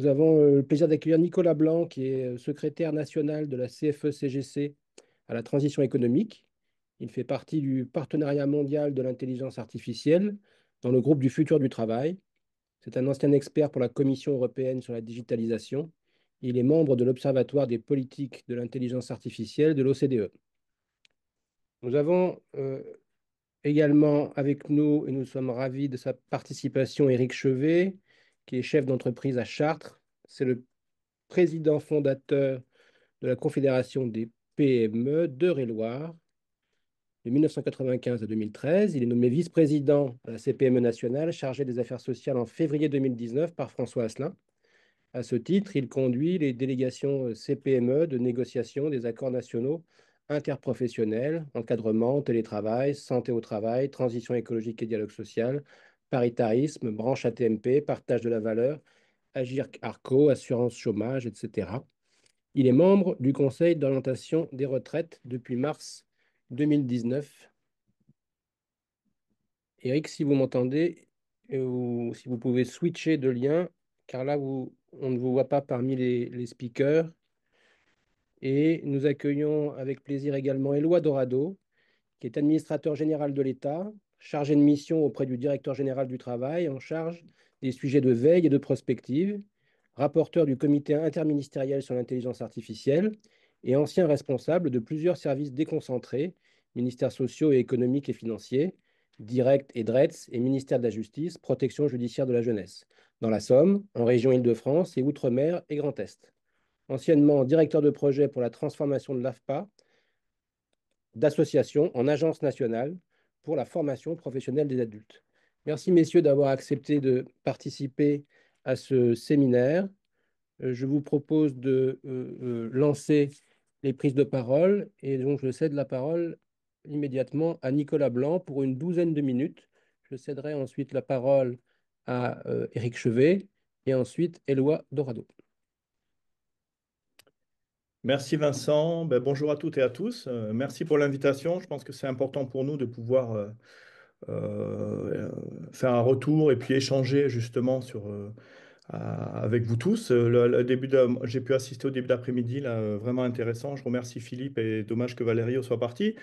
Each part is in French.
Nous avons le plaisir d'accueillir Nicolas Blanc, qui est secrétaire national de la CFE-CGC à la transition économique. Il fait partie du partenariat mondial de l'intelligence artificielle dans le groupe du futur du travail. C'est un ancien expert pour la Commission européenne sur la digitalisation. Il est membre de l'Observatoire des politiques de l'intelligence artificielle de l'OCDE. Nous avons également avec nous, et nous sommes ravis de sa participation, Éric Chevet, qui est chef d'entreprise à Chartres. C'est le président fondateur de la Confédération des PME d'Eure-et-Loir de 1995 à 2013. Il est nommé vice-président de la CPME nationale chargé des affaires sociales en février 2019 par François Asselin. À ce titre, il conduit les délégations CPME de négociation des accords nationaux interprofessionnels, encadrement, télétravail, santé au travail, transition écologique et dialogue social, paritarisme, branche ATMP, partage de la valeur, Agir Arco, assurance chômage, etc. Il est membre du Conseil d'orientation des retraites depuis mars 2019. Eric, si vous m'entendez, ou si vous pouvez switcher de lien, car là, on ne vous voit pas parmi les speakers. Et nous accueillons avec plaisir également Éloi Dorado, qui est administrateur général de l'État, chargé de mission auprès du directeur général du travail, en charge des sujets de veille et de prospective, rapporteur du comité interministériel sur l'intelligence artificielle et ancien responsable de plusieurs services déconcentrés, ministères sociaux et économiques et financiers, Direct et DRETS et ministère de la Justice, protection judiciaire de la jeunesse, dans la Somme, en région Île-de-France et Outre-mer et Grand Est. Anciennement directeur de projet pour la transformation de l'AFPA, d'association en agence nationale pour la formation professionnelle des adultes. Merci, messieurs, d'avoir accepté de participer à ce séminaire. Je vous propose de lancer les prises de parole et donc je cède la parole immédiatement à Nicolas Blanc pour une douzaine de minutes. Je céderai ensuite la parole à Éric Chevet et ensuite Éloi Dorado. Merci Vincent. Bonjour à toutes et à tous. Merci pour l'invitation. Je pense que c'est important pour nous de pouvoir euh, faire un retour et puis échanger justement avec vous tous. J'ai pu assister au début d'après-midi, là, vraiment intéressant. Je remercie Philippe et dommage que Valerio soit parti.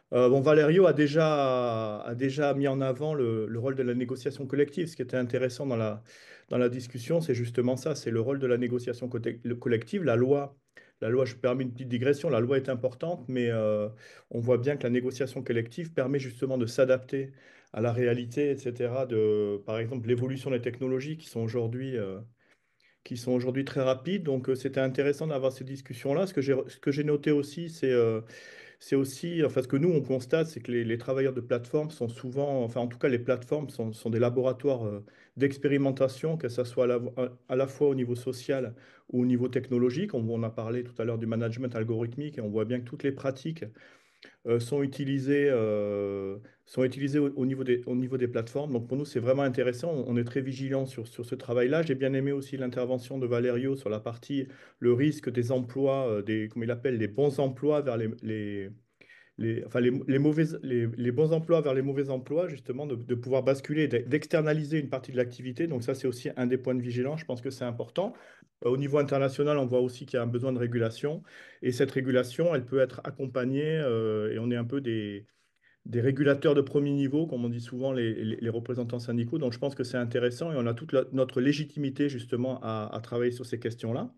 Valerio a déjà mis en avant le rôle de la négociation collective. Ce qui était intéressant dans la discussion, c'est justement ça, c'est le rôle de la négociation collective. La loi, je permets une petite digression, la loi est importante, mais on voit bien que la négociation collective permet justement de s'adapter à la réalité, etc., par exemple, l'évolution des technologies qui sont aujourd'hui très rapides. Donc, c'était intéressant d'avoir ces discussions-là. Ce que j'ai noté aussi, c'est aussi, enfin, ce que nous, on constate, c'est que les travailleurs de plateforme sont souvent, enfin, en tout cas, les plateformes sont des laboratoires d'expérimentation, que ce soit à la fois au niveau social ou au niveau technologique. On a parlé tout à l'heure du management algorithmique et on voit bien que toutes les pratiques sont utilisés au niveau des plateformes. Donc pour nous, c'est vraiment intéressant. On est très vigilant sur ce travail-là. J'ai bien aimé aussi l'intervention de Valerio sur la partie, le risque des emplois, comme il appelle, les bons emplois vers enfin, les bons emplois vers les mauvais emplois, justement, de pouvoir basculer, d'externaliser une partie de l'activité. Donc ça, c'est aussi un des points de vigilance. Je pense que c'est important. Au niveau international, on voit aussi qu'il y a un besoin de régulation. Et cette régulation, elle peut être accompagnée, et on est un peu des régulateurs de premier niveau, comme on dit souvent les représentants syndicaux. Donc je pense que c'est intéressant et on a toute notre légitimité, justement, à travailler sur ces questions-là.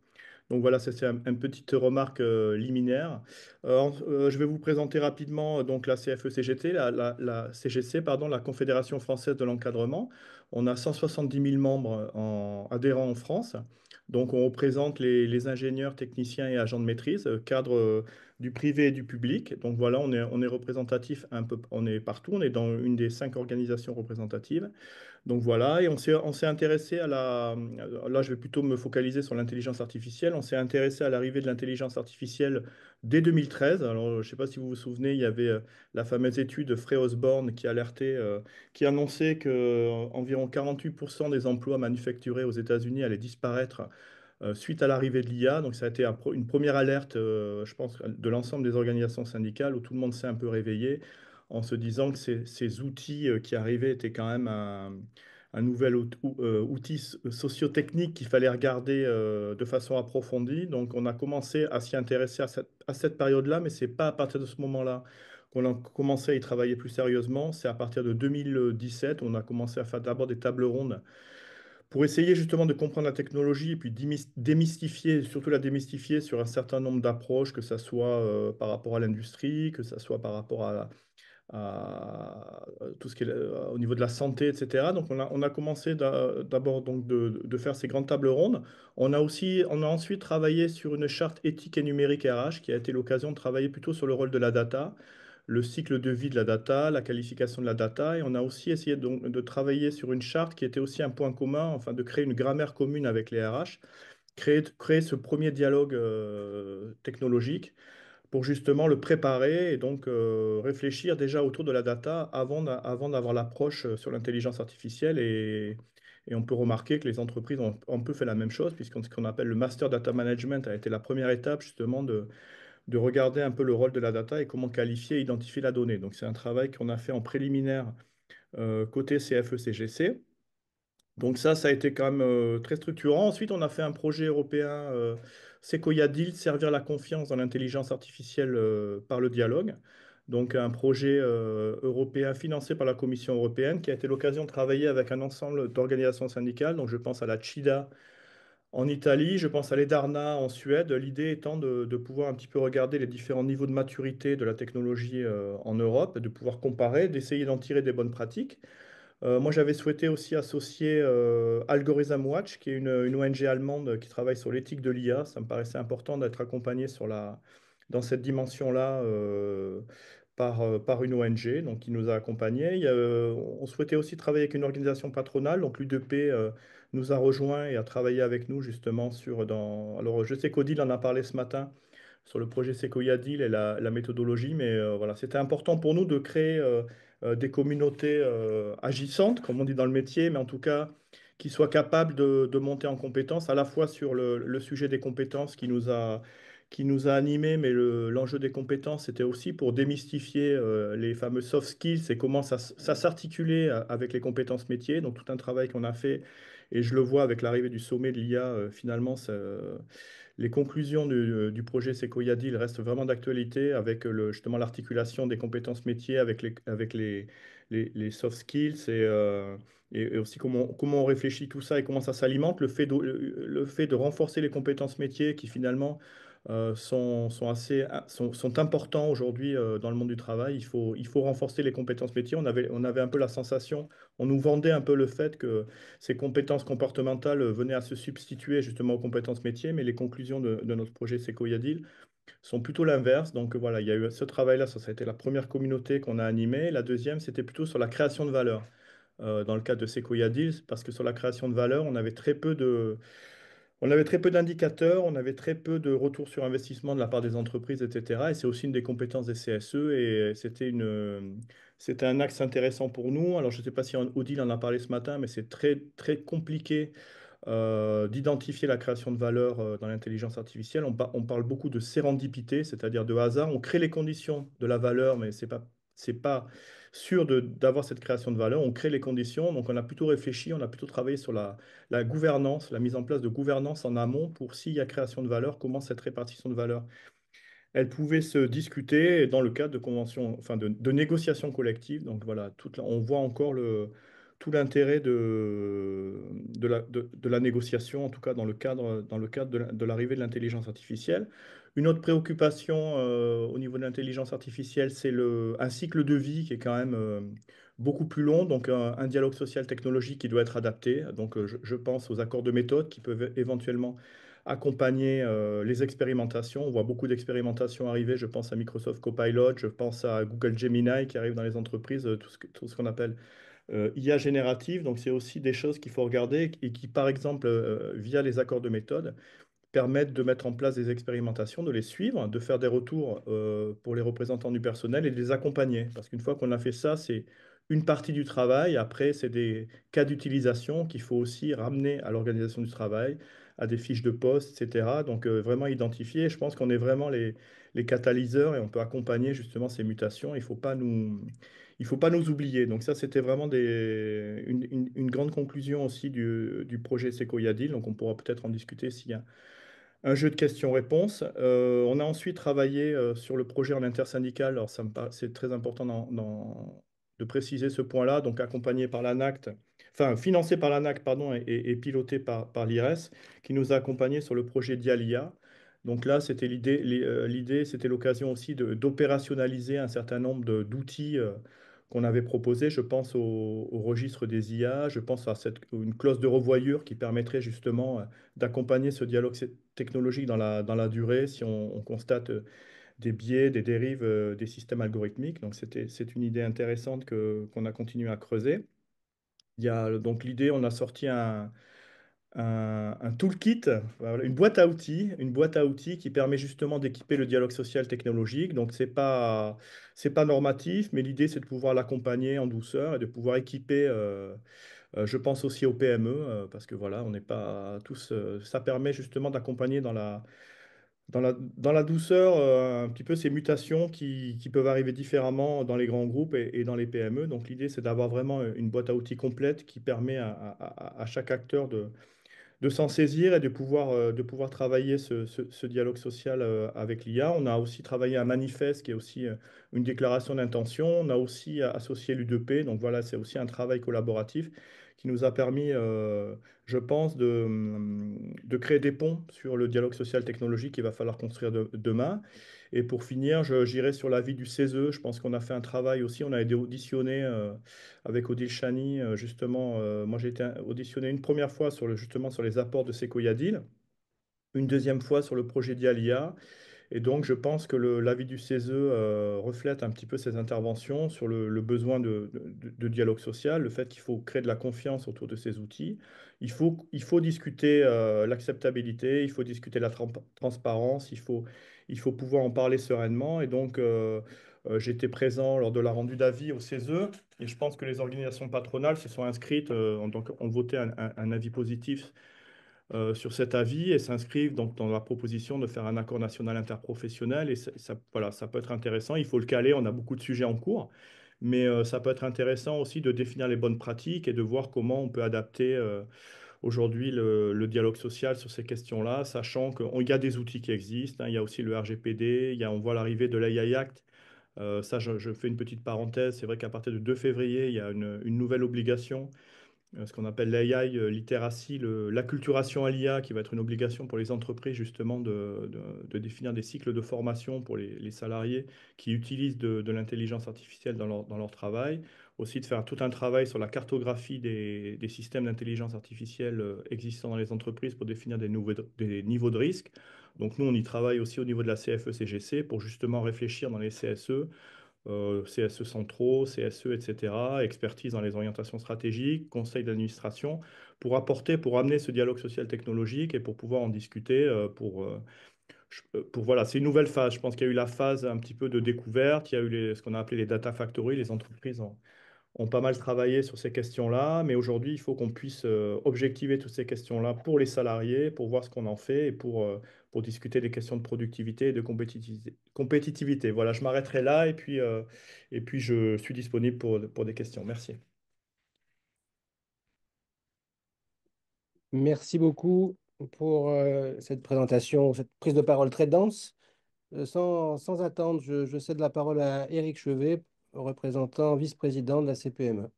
Donc voilà, ça c'est une petite remarque liminaire. Je vais vous présenter rapidement donc la CFE-CGT, la CGC, pardon, la Confédération française de l'encadrement. On a 170 000 membres adhérents en France. Donc on représente les ingénieurs, techniciens et agents de maîtrise, cadres du privé et du public. Donc voilà, on est représentatif un peu, on est partout, on est dans une des 5 organisations représentatives. Donc voilà, et on s'est intéressé là je vais plutôt me focaliser sur l'intelligence artificielle. On s'est intéressé à l'arrivée de l'intelligence artificielle dès 2013. Alors je ne sais pas si vous vous souvenez, il y avait la fameuse étude de Frey Osborne qui alertait, qui annonçait que environ 48% des emplois manufacturés aux États-Unis allaient disparaître suite à l'arrivée de l'IA. Donc ça a été une première alerte, je pense, de l'ensemble des organisations syndicales où tout le monde s'est un peu réveillé en se disant que ces outils qui arrivaient étaient quand même un un nouvel outil socio-technique qu'il fallait regarder de façon approfondie. Donc, on a commencé à s'y intéresser à cette période-là, mais c'est pas à partir de ce moment-là qu'on a commencé à y travailler plus sérieusement. C'est à partir de 2017, on a commencé à faire d'abord des tables rondes pour essayer justement de comprendre la technologie et puis démystifier, surtout la démystifier sur un certain nombre d'approches, que ce soit par rapport à l'industrie, que ce soit par rapport à tout ce qui est au niveau de la santé, etc. Donc on a commencé d'abord donc de faire ces grandes tables rondes. On a ensuite travaillé sur une charte éthique et numérique RH qui a été l'occasion de travailler plutôt sur le rôle de la data, le cycle de vie de la data, la qualification de la data. Et on a aussi essayé donc de travailler sur une charte qui était aussi un point commun, enfin de créer une grammaire commune avec les RH, créer ce premier dialogue technologique pour justement le préparer et donc réfléchir déjà autour de la data avant d'avoir l'approche sur l'intelligence artificielle. Et on peut remarquer que les entreprises ont un peu fait la même chose, puisqu'on ce qu'on appelle le Master Data Management a été la première étape justement de regarder un peu le rôle de la data et comment qualifier et identifier la donnée. Donc c'est un travail qu'on a fait en préliminaire côté CFE-CGC. Donc ça a été quand même très structurant. Ensuite, on a fait un projet européen, Sequoia Deal, servir la confiance dans l'intelligence artificielle par le dialogue. Donc un projet européen financé par la Commission européenne qui a été l'occasion de travailler avec un ensemble d'organisations syndicales. Donc je pense à la CIDA en Italie, je pense à l'EDARNA en Suède. L'idée étant de pouvoir un petit peu regarder les différents niveaux de maturité de la technologie en Europe, de pouvoir comparer, d'essayer d'en tirer des bonnes pratiques. Moi, j'avais souhaité aussi associer Algorithm Watch, qui est une ONG allemande qui travaille sur l'éthique de l'IA. Ça me paraissait important d'être accompagné dans cette dimension-là par une ONG donc, qui nous a accompagnés. On souhaitait aussi travailler avec une organisation patronale. Donc, l'UDP nous a rejoints et a travaillé avec nous justement Alors, je sais qu'Odile en a parlé ce matin sur le projet Sequoia Deal et la méthodologie. Mais voilà, c'était important pour nous de créer des communautés agissantes, comme on dit dans le métier, mais en tout cas qui soient capables de monter en compétences, à la fois sur le sujet des compétences qui nous a animés, mais l'enjeu des compétences, c'était aussi pour démystifier les fameux soft skills et comment ça s'articulait avec les compétences métiers. Donc tout un travail qu'on a fait, et je le vois avec l'arrivée du sommet de l'IA, finalement, les conclusions du projet Sequoia Deal restent vraiment d'actualité avec justement l'articulation des compétences métiers avec les soft skills et aussi comment on réfléchit tout ça et comment ça s'alimente. Le fait de renforcer les compétences métiers qui finalement sont importants aujourd'hui dans le monde du travail. Il faut renforcer les compétences métiers. On avait un peu la sensation, on nous vendait un peu le fait que ces compétences comportementales venaient à se substituer justement aux compétences métiers, mais les conclusions de notre projet Sequoia Deal sont plutôt l'inverse. Donc voilà, il y a eu ce travail-là, ça a été la première communauté qu'on a animée. La deuxième, c'était plutôt sur la création de valeur dans le cadre de Sequoia Deals, parce que sur la création de valeur, on avait très peu d'indicateurs, on avait très peu de retours sur investissement de la part des entreprises, etc. Et c'est aussi une des compétences des CSE et c'était un axe intéressant pour nous. Alors, je ne sais pas si Odile en a parlé ce matin, mais c'est très, très compliqué d'identifier la création de valeur dans l'intelligence artificielle. On parle beaucoup de sérendipité, c'est-à-dire de hasard. On crée les conditions de la valeur, mais c'est pas sûr d'avoir cette création de valeur. On crée les conditions, donc on a plutôt réfléchi, on a plutôt travaillé sur la gouvernance, la mise en place de gouvernance en amont pour s'il y a création de valeur, comment cette répartition de valeur elle pouvait se discuter dans le cadre de conventions, enfin de négociations collectives. Donc voilà, on voit encore tout l'intérêt de la négociation, en tout cas dans le cadre de l'arrivée de l'intelligence artificielle. Une autre préoccupation au niveau de l'intelligence artificielle, c'est un cycle de vie qui est quand même beaucoup plus long, donc un dialogue social technologique qui doit être adapté. Donc je pense aux accords de méthode qui peuvent éventuellement accompagner les expérimentations. On voit beaucoup d'expérimentations arriver. Je pense à Microsoft Copilot, je pense à Google Gemini qui arrive dans les entreprises, tout ce qu'on appelle IA générative. Donc, c'est aussi des choses qu'il faut regarder et qui, par exemple, via les accords de méthode, permettent de mettre en place des expérimentations, de les suivre, de faire des retours pour les représentants du personnel et de les accompagner. Parce qu'une fois qu'on a fait ça, c'est une partie du travail. Après, c'est des cas d'utilisation qu'il faut aussi ramener à l'organisation du travail, à des fiches de poste, etc. Donc, vraiment identifier. Je pense qu'on est vraiment les catalyseurs et on peut accompagner justement ces mutations. il faut pas nous oublier. Donc ça, c'était vraiment une grande conclusion aussi du projet Sequoia Deal. Donc on pourra peut-être en discuter s'il y a un jeu de questions-réponses. On a ensuite travaillé sur le projet en intersyndical. Alors c'est très important de préciser ce point-là. Donc accompagné par l'ANACT, enfin financé par l'ANACT, pardon, et piloté par l'IRES, qui nous a accompagnés sur le projet Dialia. Donc là, c'était l'idée, c'était l'occasion aussi d'opérationnaliser un certain nombre d'outils qu'on avait proposés. Je pense au registre des IA, je pense à une clause de revoyure qui permettrait justement d'accompagner ce dialogue technologique dans la durée si on constate des biais, des dérives des systèmes algorithmiques. Donc c'est une idée intéressante qu'on a continué à creuser. Il y a donc l'idée, on a sorti un toolkit, voilà, une boîte à outils qui permet justement d'équiper le dialogue social technologique. Donc, c'est pas normatif, mais l'idée, c'est de pouvoir l'accompagner en douceur et de pouvoir équiper, je pense aussi aux PME, parce que voilà, on n'est pas tous, ça permet justement d'accompagner dans la douceur un petit peu ces mutations qui peuvent arriver différemment dans les grands groupes et dans les PME. Donc, l'idée, c'est d'avoir vraiment une boîte à outils complète qui permet à chaque acteur de s'en saisir et de pouvoir travailler ce dialogue social avec l'IA. On a aussi travaillé un manifeste qui est aussi une déclaration d'intention. On a aussi associé l'U2P. Donc voilà, c'est aussi un travail collaboratif qui nous a permis, je pense, de créer des ponts sur le dialogue social technologique qu'il va falloir construire demain. Et pour finir, j'irai sur l'avis du CESE. Je pense qu'on a fait un travail aussi. On a été auditionné avec Odile Chani, justement. Moi, j'ai été auditionné une première fois justement sur les apports de Sequoia Deal, une deuxième fois sur le projet d'IALIA. Et donc, je pense que l'avis du CESE reflète un petit peu ces interventions sur le besoin de dialogue social, le fait qu'il faut créer de la confiance autour de ces outils. Il faut discuter l'acceptabilité, il faut discuter la transparence, il faut pouvoir en parler sereinement. Et donc, j'étais présent lors de la rendue d'avis au CESE et je pense que les organisations patronales se sont inscrites, donc ont voté un avis positif sur cet avis et s'inscrivent donc dans la proposition de faire un accord national interprofessionnel. Et voilà, ça peut être intéressant. Il faut le caler. On a beaucoup de sujets en cours, mais ça peut être intéressant aussi de définir les bonnes pratiques et de voir comment on peut adapter aujourd'hui le dialogue social sur ces questions-là, sachant qu'il y a des outils qui existent, hein. Il y a aussi le RGPD, on voit l'arrivée de l'AI Act. Ça, je fais une petite parenthèse. C'est vrai qu'à partir de 2 février, il y a une nouvelle obligation, ce qu'on appelle l'AI literacy, l'acculturation à l'IA, qui va être une obligation pour les entreprises justement de définir des cycles de formation pour les salariés qui utilisent de l'intelligence artificielle dans leur travail. Aussi de faire tout un travail sur la cartographie des systèmes d'intelligence artificielle existants dans les entreprises pour définir des niveaux de risque. Donc nous, on y travaille aussi au niveau de la CFE-CGC pour justement réfléchir dans les CSE, CSE centraux, CSE, etc., expertise dans les orientations stratégiques, conseil d'administration, pour amener ce dialogue social technologique et pour pouvoir en discuter, voilà, c'est une nouvelle phase. Je pense qu'il y a eu la phase un petit peu de découverte, il y a eu ce qu'on a appelé les data factories, les entreprises ont pas mal travaillé sur ces questions-là, mais aujourd'hui, il faut qu'on puisse objectiver toutes ces questions-là pour les salariés, pour voir ce qu'on en fait et pour discuter des questions de productivité et de compétitivité. Voilà, je m'arrêterai là et puis je suis disponible pour des questions. Merci. Merci beaucoup pour cette présentation, cette prise de parole très dense. Sans attendre, je cède la parole à Éric Chevet, représentant vice-président de la CPME.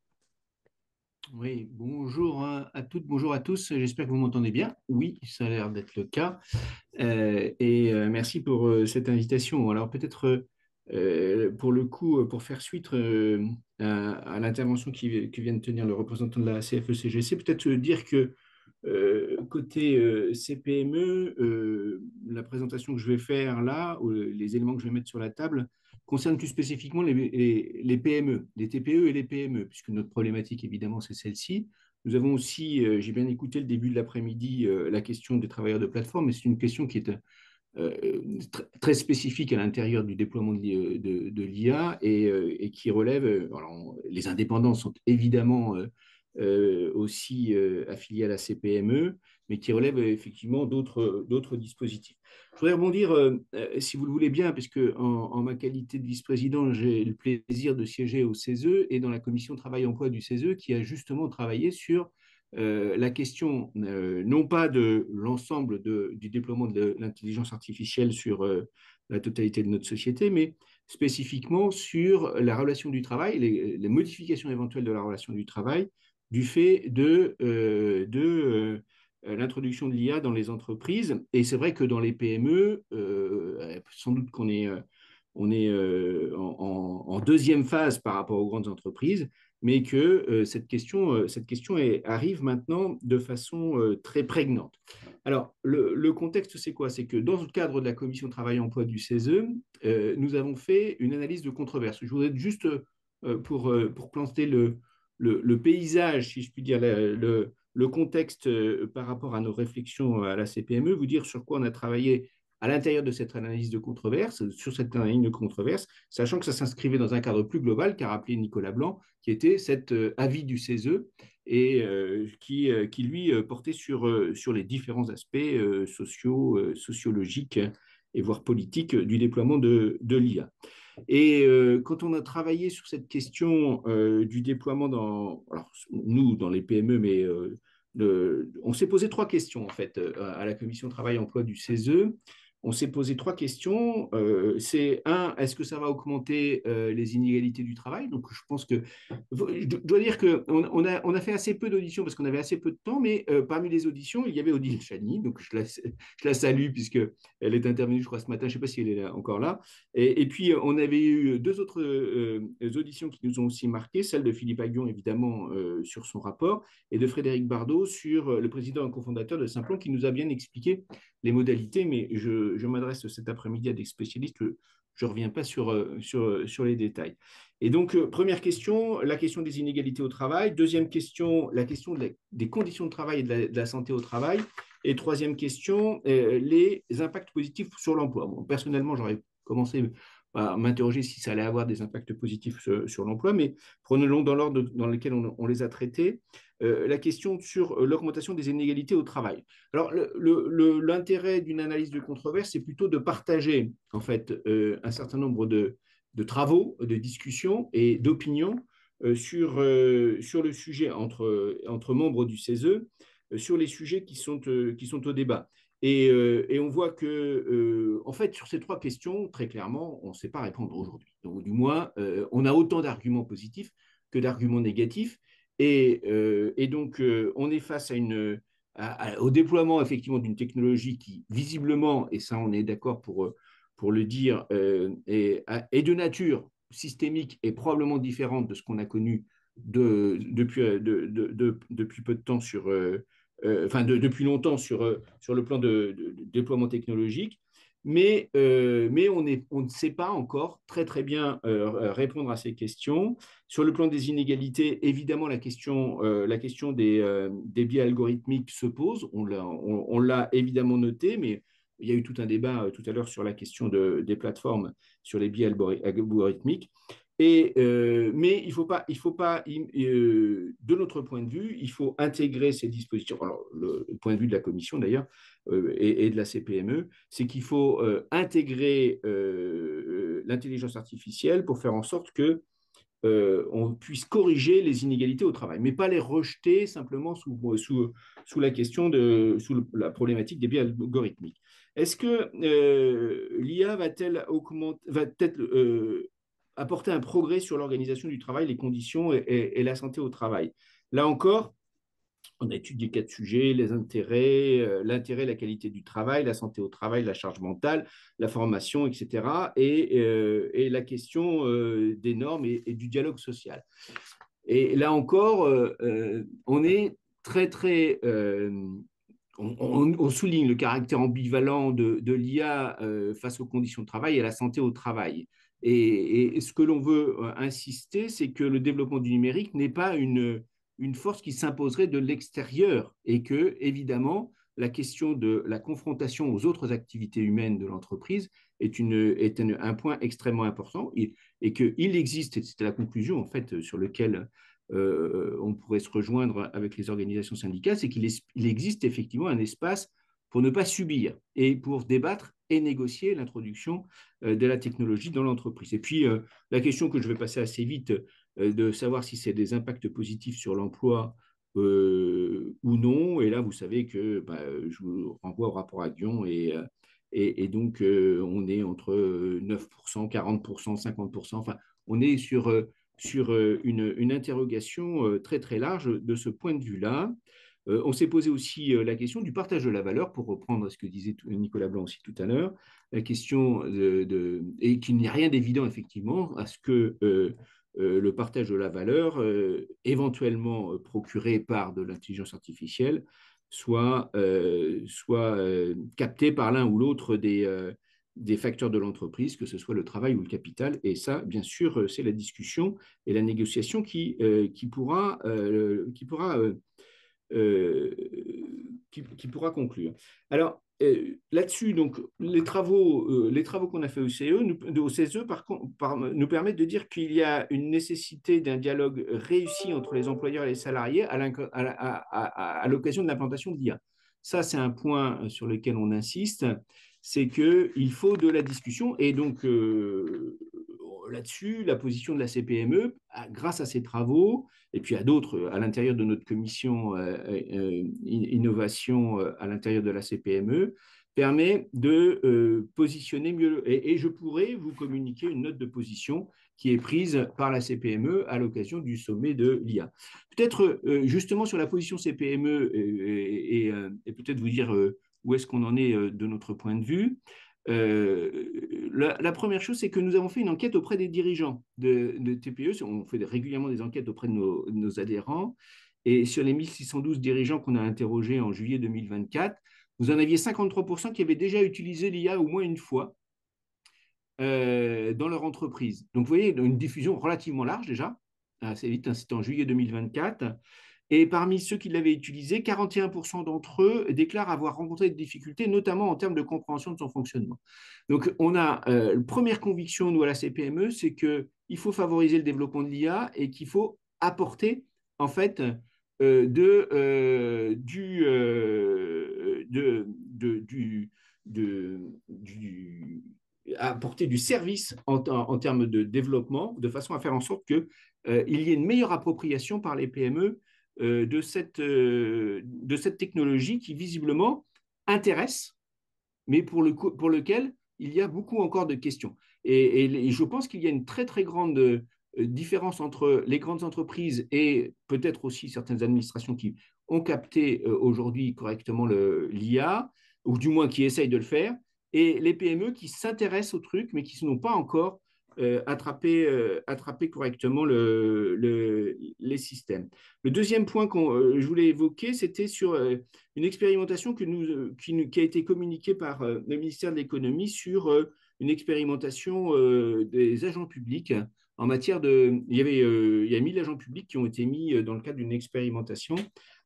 Oui, bonjour à toutes, bonjour à tous. J'espère que vous m'entendez bien. Oui, ça a l'air d'être le cas. Merci pour cette invitation. Alors peut-être pour le coup, pour faire suite à l'intervention qui vient de tenir le représentant de la CFE-CGC, peut-être dire que côté CPME, la présentation que je vais faire là, ou les éléments que je vais mettre sur la table, concernent plus spécifiquement les PME, les TPE et les PME, puisque notre problématique, évidemment, c'est celle-ci. Nous avons aussi, j'ai bien écouté le début de l'après-midi, la question des travailleurs de plateforme, mais c'est une question qui est très spécifique à l'intérieur du déploiement de l'IA et qui relève, alors, les indépendants sont évidemment aussi affiliés à la CPME, mais qui relèvent effectivement d'autres dispositifs. Je voudrais rebondir, si vous le voulez bien, puisque en ma qualité de vice-président, j'ai le plaisir de siéger au CESE et dans la commission travail-emploi du CESE, qui a justement travaillé sur la question non pas de l'ensemble du déploiement de l'intelligence artificielle sur la totalité de notre société, mais spécifiquement sur la relation du travail, les modifications éventuelles de la relation du travail, du fait de l'introduction de l'IA dans les entreprises. Et c'est vrai que dans les PME, sans doute qu'on est, en deuxième phase par rapport aux grandes entreprises, mais que cette question arrive maintenant de façon très prégnante. Alors, le contexte, c'est quoi? C'est que dans le cadre de la commission travail-emploi du CESE, nous avons fait une analyse de controverse. Je voudrais juste, pour planter le paysage, si je puis dire, le contexte par rapport à nos réflexions à la CPME, vous dire sur quoi on a travaillé à l'intérieur de cette analyse de controverse, sur cette analyse de controverse, sachant que ça s'inscrivait dans un cadre plus global qu'a rappelé Nicolas Blanc, qui était cet avis du CESE et qui lui, portait sur les différents aspects sociologiques et voire politiques du déploiement de l'IA. Et quand on a travaillé sur cette question du déploiement alors, nous, dans les PME, mais on s'est posé trois questions, en fait, à la commission travail-emploi du CESE. On s'est posé trois questions. C'est un, est-ce que ça va augmenter les inégalités du travail? Donc, je pense que je dois dire qu'on a fait assez peu d'auditions parce qu'on avait assez peu de temps, mais parmi les auditions, il y avait Odile Chani, donc je la salue puisqu'elle est intervenue, je crois, ce matin, je ne sais pas si elle est encore là. Et puis, on avait eu deux autres auditions qui nous ont aussi marqué, celle de Philippe Aguillon, évidemment, sur son rapport, et de Frédéric Bardot sur le président et cofondateur de Simplon, qui nous a bien expliqué les modalités, mais je m'adresse cet après-midi à des spécialistes, je ne reviens pas sur les détails. Et donc, première question, la question des inégalités au travail. Deuxième question, la question des conditions de travail et de la santé au travail. Et troisième question, les impacts positifs sur l'emploi. Bon, personnellement, j'aurais commencé à m'interroger si ça allait avoir des impacts positifs sur l'emploi, mais prenons-le dans l'ordre dans lequel on les a traités. La question sur l'augmentation des inégalités au travail. Alors, l'intérêt d'une analyse de controverse, c'est plutôt de partager, en fait, un certain nombre de travaux, de discussions et d'opinions sur le sujet entre membres du CESE, sur les sujets qui sont au débat. Et on voit que, en fait, sur ces trois questions, très clairement, on ne sait pas répondre aujourd'hui. Donc, du moins, on a autant d'arguments positifs que d'arguments négatifs. Et donc, on est face au déploiement, effectivement, d'une technologie qui, visiblement, et ça, on est d'accord pour le dire, est de nature systémique et probablement différente de ce qu'on a connu depuis peu de temps depuis longtemps sur le plan de déploiement technologique, mais on ne sait pas encore très bien répondre à ces questions. Sur le plan des inégalités, évidemment, la question des biais algorithmiques se pose. On l'a évidemment noté, mais il y a eu tout un débat tout à l'heure sur la question des plateformes, sur les biais algorithmiques. Mais il faut pas, de notre point de vue, il faut intégrer ces dispositions. Alors, le point de vue de la Commission d'ailleurs et de la CPME, c'est qu'il faut intégrer l'intelligence artificielle pour faire en sorte que on puisse corriger les inégalités au travail, mais pas les rejeter simplement sous la question sous la problématique des biais algorithmiques. Est-ce que l'IA va-t-elle apporter un progrès sur l'organisation du travail, les conditions et la santé au travail? Là encore, on a étudié 4 sujets, les intérêts, l'intérêt, la qualité du travail, la santé au travail, la charge mentale, la formation, etc. Et la question des normes et du dialogue social. Et là encore, on est très... on souligne le caractère ambivalent de l'IA face aux conditions de travail et à la santé au travail. Et ce que l'on veut insister, c'est que le développement du numérique n'est pas une force qui s'imposerait de l'extérieur et que, évidemment, la question de la confrontation aux autres activités humaines de l'entreprise est un point extrêmement important et qu'il existe, et c'était la conclusion en fait sur lequel on pourrait se rejoindre avec les organisations syndicales, c'est qu'il existe effectivement un espace pour ne pas subir et pour débattre et négocier l'introduction de la technologie dans l'entreprise. Et puis, la question que je vais passer assez vite, de savoir si c'est des impacts positifs sur l'emploi ou non. Et là, vous savez que je vous renvoie au rapport à Guion et donc on est entre 9%, 40%, 50%. Enfin, on est sur une interrogation très très large de ce point de vue-là. On s'est posé aussi la question du partage de la valeur, pour reprendre ce que disait Nicolas Blanc aussi tout à l'heure, la question et qu'il n'y a rien d'évident effectivement à ce que le partage de la valeur, éventuellement procuré par de l'intelligence artificielle, soit capté par l'un ou l'autre des facteurs de l'entreprise, que ce soit le travail ou le capital. Et ça, bien sûr, c'est la discussion et la négociation qui pourra euh, qui pourra conclure. Alors, là-dessus, donc, les travaux qu'on a fait au CESE nous permettent de dire qu'il y a une nécessité d'un dialogue réussi entre les employeurs et les salariés à l'occasion de l'implantation de l'IA. Ça, c'est un point sur lequel on insiste, c'est qu'il faut de la discussion. Et donc, là-dessus, la position de la CPME, grâce à ces travaux, et puis à d'autres à l'intérieur de notre commission innovation à l'intérieur de la CPME, permet de positionner mieux. Et je pourrais vous communiquer une note de position qui est prise par la CPME à l'occasion du sommet de l'IA. Peut-être justement sur la position CPME et peut-être vous dire où est-ce qu'on en est de notre point de vue. La première chose, c'est que nous avons fait une enquête auprès des dirigeants de TPE. On fait régulièrement des enquêtes auprès de nos adhérents. Et sur les 1612 dirigeants qu'on a interrogés en juillet 2024, vous en aviez 53% qui avaient déjà utilisé l'IA au moins une fois dans leur entreprise. Donc, vous voyez, une diffusion relativement large déjà, assez vite, hein, c'était en juillet 2024. Et parmi ceux qui l'avaient utilisé, 41% d'entre eux déclarent avoir rencontré des difficultés, notamment en termes de compréhension de son fonctionnement. Donc, on a une première conviction, nous, à la CPME, c'est qu'il faut favoriser le développement de l'IA et qu'il faut apporter, en fait, apporter du service en termes de développement, de façon à faire en sorte qu'il y ait une meilleure appropriation par les PME de cette technologie qui visiblement intéresse, mais pour lequel il y a beaucoup encore de questions. Et je pense qu'il y a une très très grande différence entre les grandes entreprises et peut-être aussi certaines administrations qui ont capté aujourd'hui correctement l'IA, ou du moins qui essayent de le faire, et les PME qui s'intéressent au truc, mais qui n'ont pas encore attrapé correctement les systèmes. Le deuxième point que je voulais évoquer, c'était sur une expérimentation qui a été communiquée par le ministère de l'économie sur une expérimentation des agents publics en matière de... Il y a 1000 agents publics qui ont été mis dans le cadre d'une expérimentation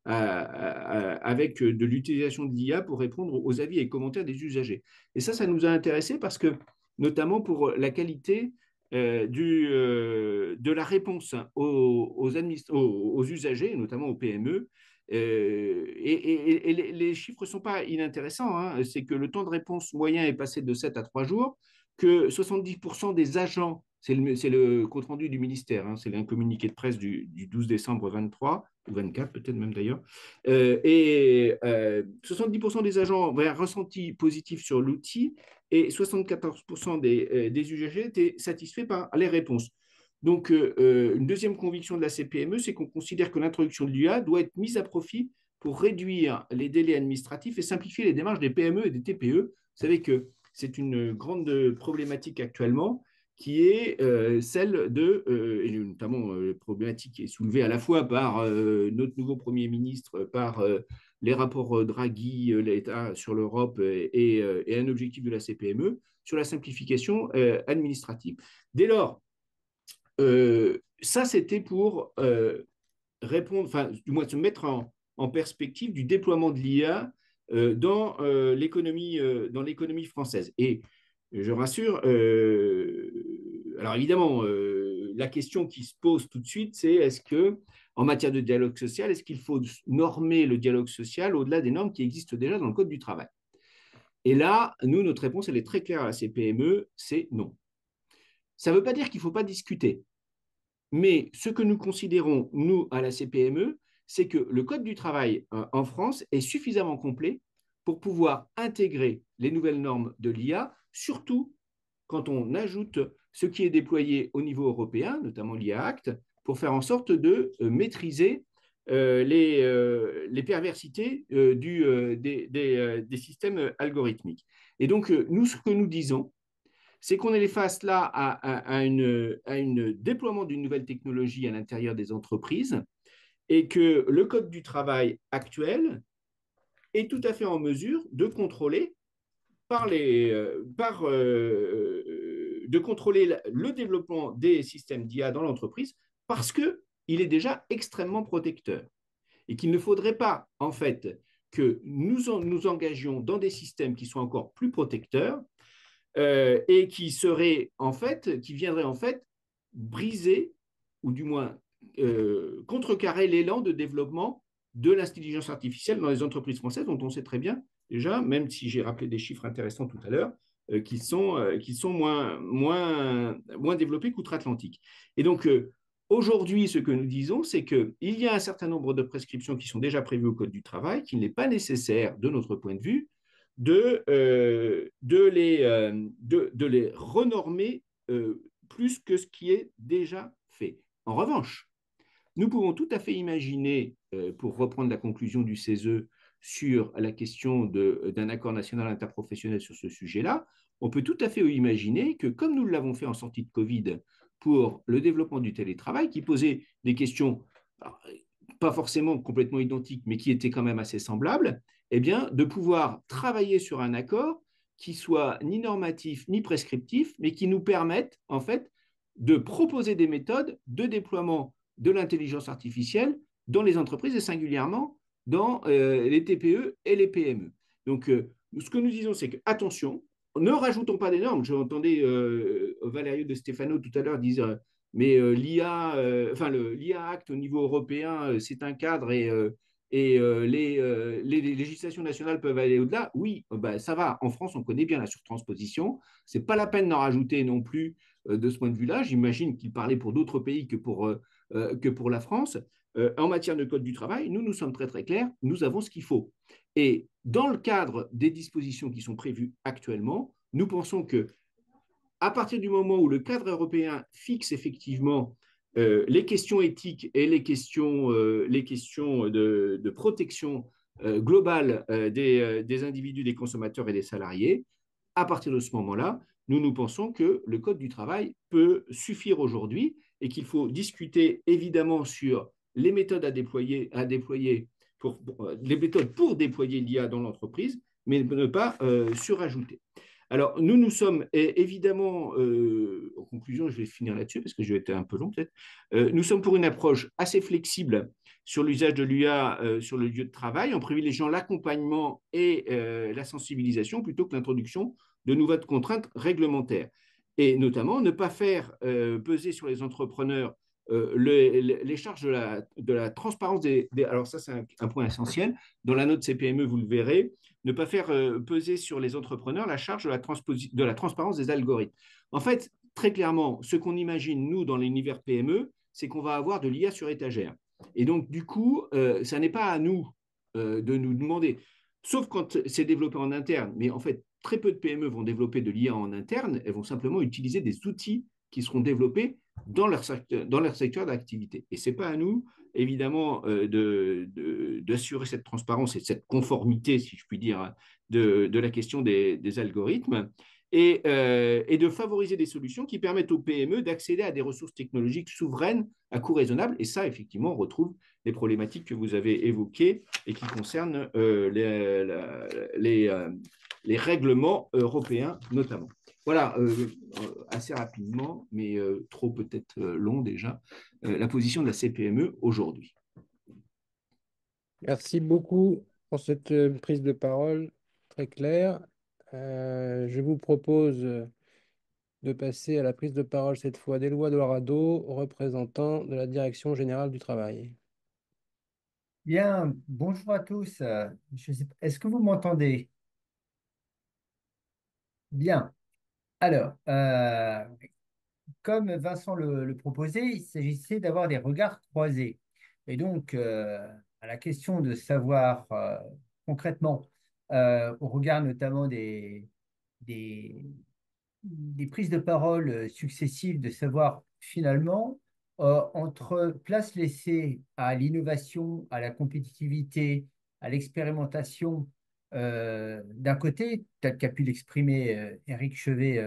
avec de l'utilisation de l'IA pour répondre aux avis et commentaires des usagers. Et ça nous a intéressés parce que, notamment pour la qualité de la réponse aux usagers, notamment aux PME. Et les chiffres ne sont pas inintéressants, hein. C'est que le temps de réponse moyen est passé de 7 à 3 jours, que 70% des agents, c'est le compte-rendu du ministère, hein, c'est un communiqué de presse du 12 décembre 23, ou 24 peut-être même d'ailleurs, 70% des agents avaient un ressenti positif sur l'outil et 74% des usagers étaient satisfaits par les réponses. Donc, une deuxième conviction de la CPME, c'est qu'on considère que l'introduction de l'IA doit être mise à profit pour réduire les délais administratifs et simplifier les démarches des PME et des TPE. Vous savez que c'est une grande problématique actuellement qui est celle et notamment problématique qui est soulevée à la fois par notre nouveau Premier ministre, par les rapports Draghi, l'État sur l'Europe et un objectif de la CPME sur la simplification administrative. Dès lors, ça c'était pour répondre, enfin du moins se mettre en perspective du déploiement de l'IA dans l'économie française. Et je rassure, alors évidemment, la question qui se pose tout de suite, c'est est-ce que, en matière de dialogue social, est-ce qu'il faut normer le dialogue social au-delà des normes qui existent déjà dans le Code du travail? Et là, nous, notre réponse, elle est très claire à la CPME, c'est non. Ça ne veut pas dire qu'il ne faut pas discuter. Mais ce que nous considérons, nous, à la CPME, c'est que le Code du travail en France est suffisamment complet pour pouvoir intégrer les nouvelles normes de l'IA, surtout quand on ajoute ce qui est déployé au niveau européen, notamment l'IA Act, pour faire en sorte de maîtriser les perversités des systèmes algorithmiques. Et donc, nous, ce que nous disons, c'est qu'on est face là à un déploiement d'une nouvelle technologie à l'intérieur des entreprises et que le code du travail actuel est tout à fait en mesure de contrôler de contrôler le développement des systèmes d'IA dans l'entreprise parce qu'il est déjà extrêmement protecteur et qu'il ne faudrait pas, en fait, que nous engagions dans des systèmes qui sont encore plus protecteurs et qui viendraient en fait briser ou du moins contrecarrer l'élan de développement de l'intelligence artificielle dans les entreprises françaises, dont on sait très bien déjà, même si j'ai rappelé des chiffres intéressants tout à l'heure, qui sont moins développés qu'outre-Atlantique. Et donc, aujourd'hui, ce que nous disons, c'est qu'il y a un certain nombre de prescriptions qui sont déjà prévues au Code du travail, qu'il n'est pas nécessaire, de notre point de vue, de les renormer plus que ce qui est déjà fait. En revanche, nous pouvons tout à fait imaginer, pour reprendre la conclusion du CESE sur la question d'un accord national interprofessionnel sur ce sujet-là, on peut tout à fait imaginer que, comme nous l'avons fait en sortie de Covid pour le développement du télétravail, qui posait des questions alors, pas forcément complètement identiques, mais qui étaient quand même assez semblables, eh bien, de pouvoir travailler sur un accord qui soit ni normatif ni prescriptif, mais qui nous permette en fait de proposer des méthodes de déploiement de l'intelligence artificielle dans les entreprises et singulièrement dans les TPE et les PME. Donc, ce que nous disons, c'est que attention, ne rajoutons pas des normes. J'entendais Valerio de Stefano tout à l'heure dire mais l'IA Act au niveau européen, c'est un cadre et les législations nationales peuvent aller au-delà. Oui, bah, ça va. En France, on connaît bien la surtransposition. Ce n'est pas la peine d'en rajouter non plus de ce point de vue-là. J'imagine qu'il parlait pour d'autres pays que pour la France. En matière de code du travail, nous sommes très très clairs. Nous avons ce qu'il faut. Et dans le cadre des dispositions qui sont prévues actuellement, nous pensons que à partir du moment où le cadre européen fixe effectivement les questions éthiques et les questions de protection globale des individus, des consommateurs et des salariés, à partir de ce moment-là, nous pensons que le Code du travail peut suffire aujourd'hui et qu'il faut discuter évidemment sur les méthodes les méthodes pour déployer l'IA dans l'entreprise, mais ne pas surajouter. Alors, nous sommes évidemment, en conclusion, je vais finir là-dessus parce que je vais être un peu long peut-être, nous sommes pour une approche assez flexible sur l'usage de l'IA sur le lieu de travail en privilégiant l'accompagnement et la sensibilisation plutôt que l'introduction de nouvelles contraintes réglementaires. Et notamment, ne pas faire peser sur les entrepreneurs les charges de la transparence alors ça, c'est un point essentiel. Dans la note CPME, vous le verrez, ne pas faire peser sur les entrepreneurs la charge de la transparence des algorithmes. En fait, très clairement, ce qu'on imagine, nous, dans l'univers PME, c'est qu'on va avoir de l'IA sur étagère. Et donc, du coup, ça n'est pas à nous de nous demander, sauf quand c'est développé en interne, mais en fait, très peu de PME vont développer de l'IA en interne, elles vont simplement utiliser des outils qui seront développés dans leur secteur d'activité. Et ce n'est pas à nous, évidemment, d'assurer cette transparence et cette conformité, si je puis dire, de la question des algorithmes et de favoriser des solutions qui permettent aux PME d'accéder à des ressources technologiques souveraines à coût raisonnable. Et ça, effectivement, on retrouve les problématiques que vous avez évoquées et qui concernent les règlements européens notamment. Voilà, assez rapidement, mais trop peut-être long déjà, la position de la CPME aujourd'hui. Merci beaucoup pour cette prise de parole très claire. Je vous propose de passer à la prise de parole cette fois d'Éloi Dorado, représentant de la Direction générale du travail. Bien, bonjour à tous. Je sais pas, est-ce que vous m'entendez? Bien. Alors, comme Vincent le proposait, il s'agissait d'avoir des regards croisés. Et donc, à la question de savoir concrètement, au regard notamment des, des prises de parole successives, de savoir finalement, entre place laissée à l'innovation, à la compétitivité, à l'expérimentation, d'un côté, tel qu'a pu l'exprimer Éric Chevet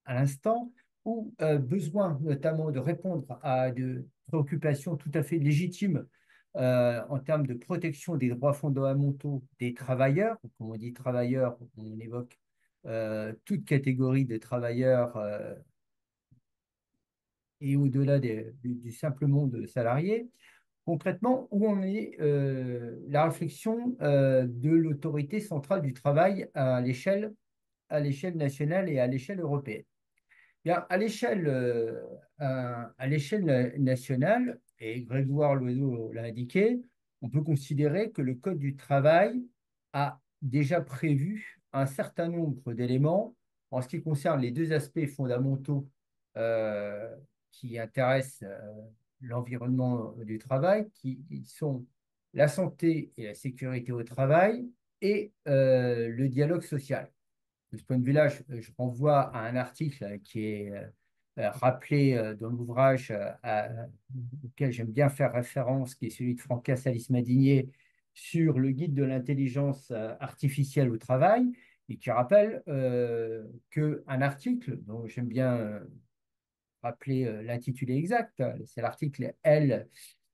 à l'instant, ou besoin notamment de répondre à de préoccupations tout à fait légitimes en termes de protection des droits fondamentaux des travailleurs. Quand on dit travailleurs, on évoque toute catégorie de travailleurs et au-delà du simple monde salarié. Concrètement, où en est la réflexion de l'autorité centrale du travail à l'échelle nationale et à l'échelle européenne? Bien, à l'échelle nationale, et Grégoire Loiseau l'a indiqué, on peut considérer que le Code du travail a déjà prévu un certain nombre d'éléments en ce qui concerne les deux aspects fondamentaux euh, qui intéressent l'environnement du travail, qui sont la santé et la sécurité au travail et le dialogue social. De ce point de vue-là, je renvoie à un article qui est rappelé dans l'ouvrage auquel j'aime bien faire référence, qui est celui de Franca Salis-Madinier sur le guide de l'intelligence artificielle au travail, et qui rappelle qu'un article dont j'aime bien rappeler l'intitulé exact, c'est l'article L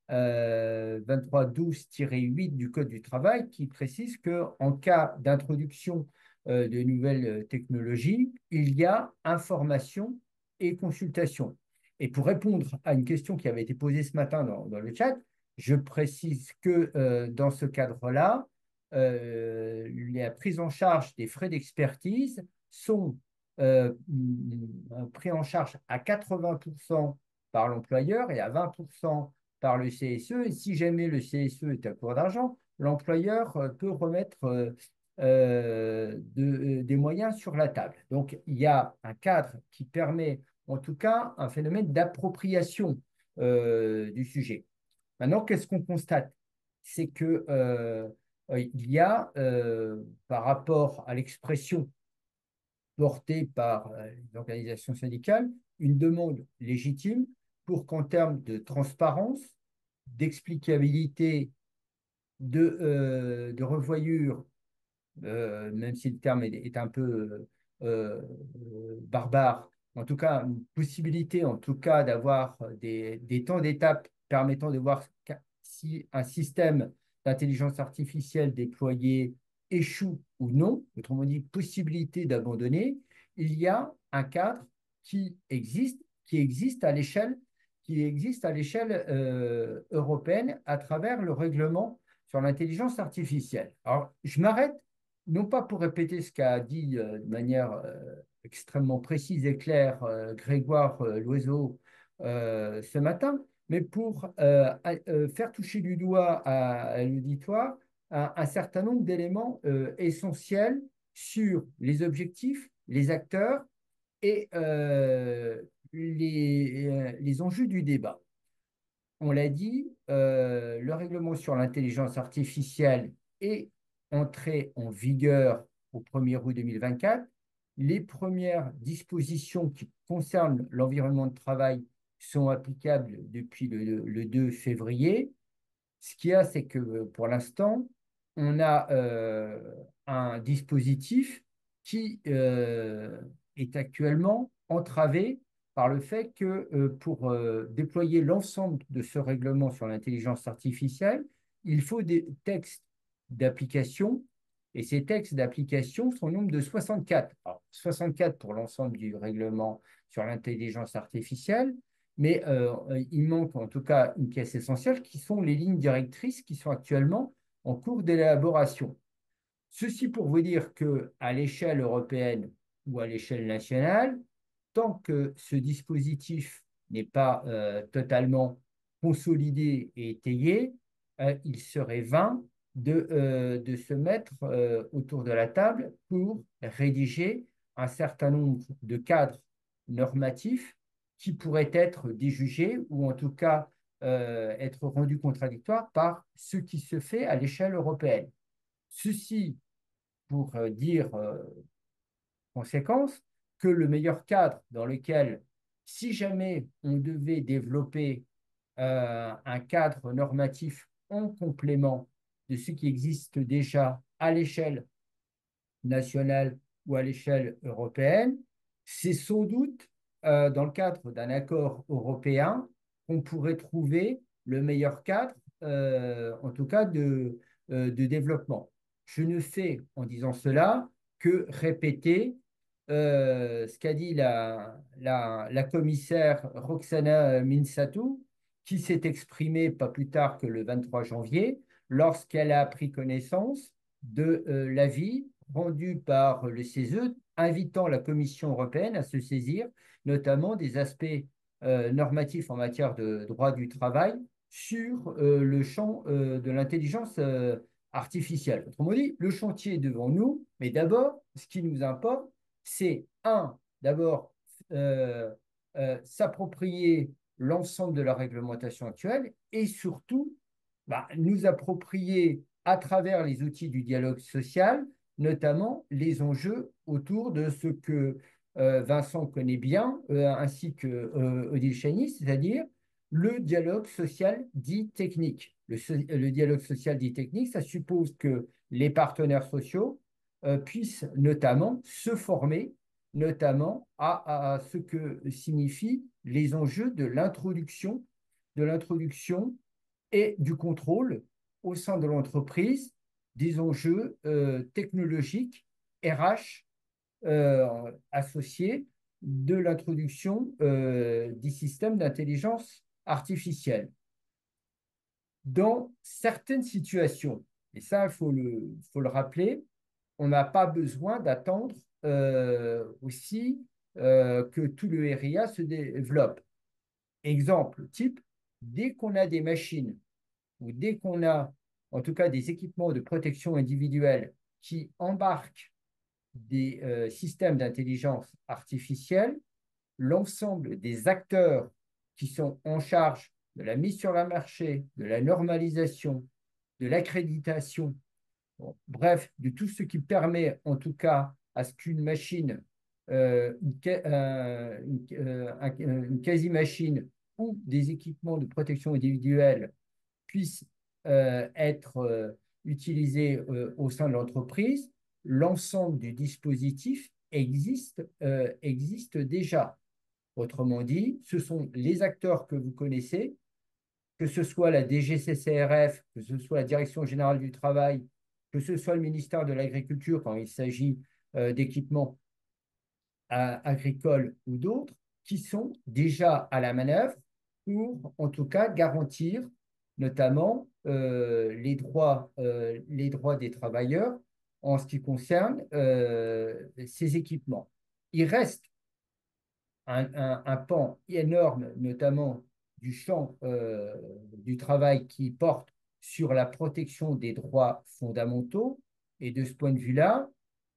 2312-8 du Code du travail qui précise qu'en cas d'introduction de nouvelles technologies, il y a information et consultation. Et pour répondre à une question qui avait été posée ce matin dans le chat, je précise que dans ce cadre-là, la prise en charge des frais d'expertise sont pris en charge à 80% par l'employeur et à 20% par le CSE. Et si jamais le CSE est à court d'argent, l'employeur peut remettre des moyens sur la table. Donc, il y a un cadre qui permet, en tout cas, un phénomène d'appropriation du sujet. Maintenant, qu'est-ce qu'on constate? C'est que il y a, par rapport à l'expression portée par les organisations syndicales, une demande légitime pour qu'en termes de transparence, d'explicabilité, de revoyure, même si le terme est un peu barbare, en tout cas, une possibilité, en tout cas, d'avoir des temps d'étape permettant de voir si un système d'intelligence artificielle déployé échoue ou non, autrement dit, possibilité d'abandonner, il y a un cadre qui existe à l'échelle européenne à travers le règlement sur l'intelligence artificielle. Alors, je m'arrête non pas pour répéter ce qu'a dit de manière extrêmement précise et claire Grégoire Loiseau ce matin, mais pour faire toucher du doigt à l'auditoire un certain nombre d'éléments essentiels sur les objectifs, les acteurs et les enjeux du débat. On l'a dit, le règlement sur l'intelligence artificielle est entré en vigueur au 1er août 2024. Les premières dispositions qui concernent l'environnement de travail sont applicables depuis le 2 février. Ce qu'il y a, c'est que pour l'instant, on a un dispositif qui est actuellement entravé par le fait que pour déployer l'ensemble de ce règlement sur l'intelligence artificielle, il faut des textes d'application, et ces textes d'application sont au nombre de 64. Alors, 64 pour l'ensemble du règlement sur l'intelligence artificielle, mais il manque en tout cas une pièce essentielle qui sont les lignes directrices qui sont actuellement en cours d'élaboration. Ceci pour vous dire qu'à l'échelle européenne ou à l'échelle nationale, tant que ce dispositif n'est pas totalement consolidé et étayé, il serait vain de se mettre autour de la table pour rédiger un certain nombre de cadres normatifs qui pourraient être déjugés ou en tout cas être rendus contradictoires par ce qui se fait à l'échelle européenne. Ceci pour dire conséquence que le meilleur cadre dans lequel, si jamais on devait développer un cadre normatif en complément de ce qui existe déjà à l'échelle nationale ou à l'échelle européenne, c'est sans doute dans le cadre d'un accord européen qu'on pourrait trouver le meilleur cadre, en tout cas de développement. Je ne fais, en disant cela, que répéter ce qu'a dit la commissaire Roxana Minsatou, qui s'est exprimée pas plus tard que le 23 janvier, lorsqu'elle a pris connaissance de l'avis rendu par le CESE, invitant la Commission européenne à se saisir notamment des aspects normatifs en matière de droit du travail sur le champ de l'intelligence artificielle. Autrement dit, le chantier est devant nous, mais d'abord, ce qui nous importe, c'est d'abord s'approprier l'ensemble de la réglementation actuelle et surtout nous approprier à travers les outils du dialogue social, notamment les enjeux autour de ce que Vincent connaît bien, ainsi que Odile Chani, c'est-à-dire le dialogue social dit technique. Le dialogue social dit technique, ça suppose que les partenaires sociaux puissent notamment se former notamment à ce que signifient les enjeux de l'introduction et du contrôle au sein de l'entreprise des enjeux technologiques RH associés de l'introduction des systèmes d'intelligence artificielle. Dans certaines situations, et ça, il faut le rappeler, on n'a pas besoin d'attendre aussi que tout le RIA se développe. Exemple type, dès qu'on a des machines ou dès qu'on a en tout cas des équipements de protection individuelle qui embarquent des systèmes d'intelligence artificielle, l'ensemble des acteurs qui sont en charge de la mise sur le marché, de la normalisation, de l'accréditation, bon, bref, de tout ce qui permet en tout cas à ce qu'une machine, une quasi-machine ou des équipements de protection individuelle puissent être utilisés au sein de l'entreprise, l'ensemble du dispositif existe déjà. Autrement dit, ce sont les acteurs que vous connaissez, que ce soit la DGCCRF, que ce soit la Direction générale du travail, que ce soit le ministère de l'Agriculture quand il s'agit d'équipements agricoles ou d'autres, qui sont déjà à la manœuvre pour, en tout cas, garantir notamment les droits des travailleurs en ce qui concerne ces équipements. Il reste un pan énorme, notamment du champ du travail qui porte sur la protection des droits fondamentaux. Et de ce point de vue-là,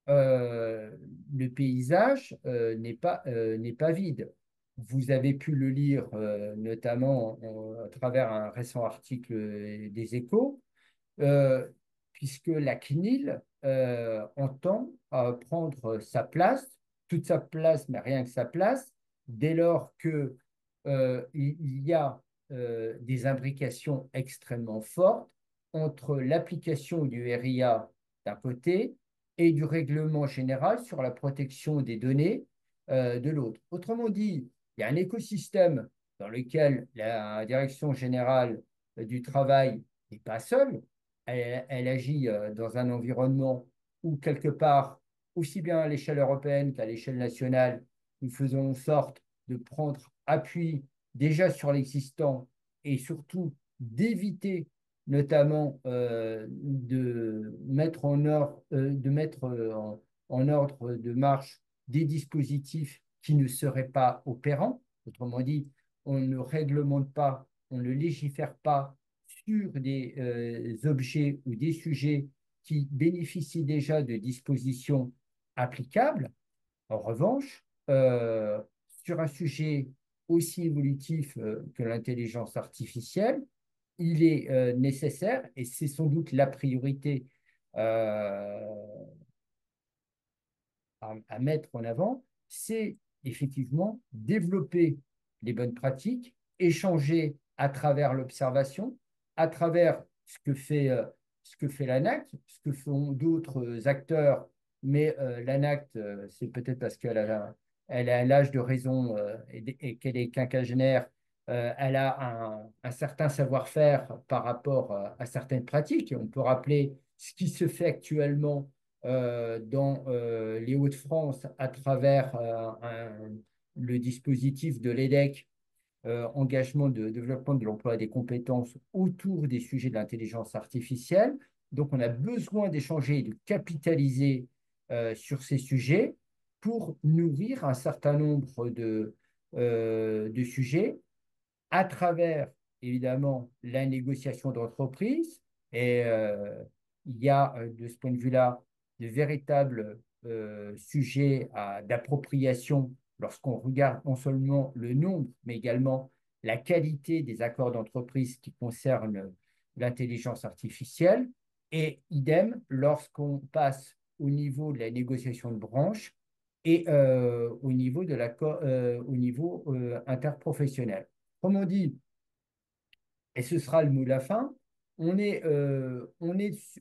le paysage n'est pas vide. Vous avez pu le lire notamment à travers un récent article des Échos, puisque la CNIL entend prendre sa place, toute sa place, mais rien que sa place, dès lors qu'il y a des imbrications extrêmement fortes entre l'application du RIA d'un côté et du règlement général sur la protection des données de l'autre. Autrement dit, il y a un écosystème dans lequel la Direction générale du travail n'est pas seule. Elle agit dans un environnement où, quelque part, aussi bien à l'échelle européenne qu'à l'échelle nationale, nous faisons en sorte de prendre appui déjà sur l'existant et surtout d'éviter notamment de mettre en ordre de marche des dispositifs qui ne serait pas opérant. Autrement dit, on ne réglemente pas, on ne légifère pas sur des objets ou des sujets qui bénéficient déjà de dispositions applicables. En revanche, sur un sujet aussi évolutif que l'intelligence artificielle, il est nécessaire, et c'est sans doute la priorité euh, à mettre en avant, c'est effectivement développer les bonnes pratiques, échanger à travers l'observation, à travers ce que fait l'ANACT, ce que font d'autres acteurs, mais l'ANACT, c'est peut-être parce elle a l'âge de raison et qu'elle est quinquagénaire, elle a un certain savoir-faire par rapport à certaines pratiques. On peut rappeler ce qui se fait actuellement dans les Hauts-de-France à travers le dispositif de l'EDEC, engagement de développement de l'emploi et des compétences autour des sujets de l'intelligence artificielle. Donc, on a besoin d'échanger et de capitaliser sur ces sujets pour nourrir un certain nombre de sujets à travers, évidemment, la négociation d'entreprise. Et il y a, de ce point de vue-là, de véritables sujets d'appropriation lorsqu'on regarde non seulement le nombre, mais également la qualité des accords d'entreprise qui concernent l'intelligence artificielle. Et idem lorsqu'on passe au niveau de la négociation de branche et au niveau de l'accord, au niveau interprofessionnel. Comme on dit, et ce sera le mot de la fin, on est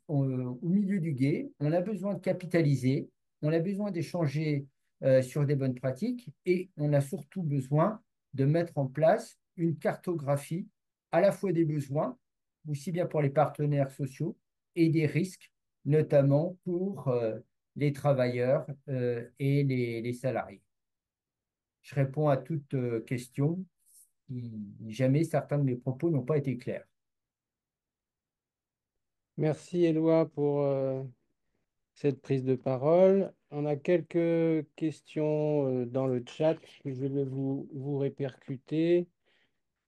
au milieu du gué, on a besoin de capitaliser, on a besoin d'échanger sur des bonnes pratiques et on a surtout besoin de mettre en place une cartographie à la fois des besoins, aussi bien pour les partenaires sociaux, et des risques, notamment pour les travailleurs et les salariés. Je réponds à toute question si jamais certains de mes propos n'ont pas été clairs. Merci Éloi pour cette prise de parole. On a quelques questions dans le chat que je vais vous répercuter.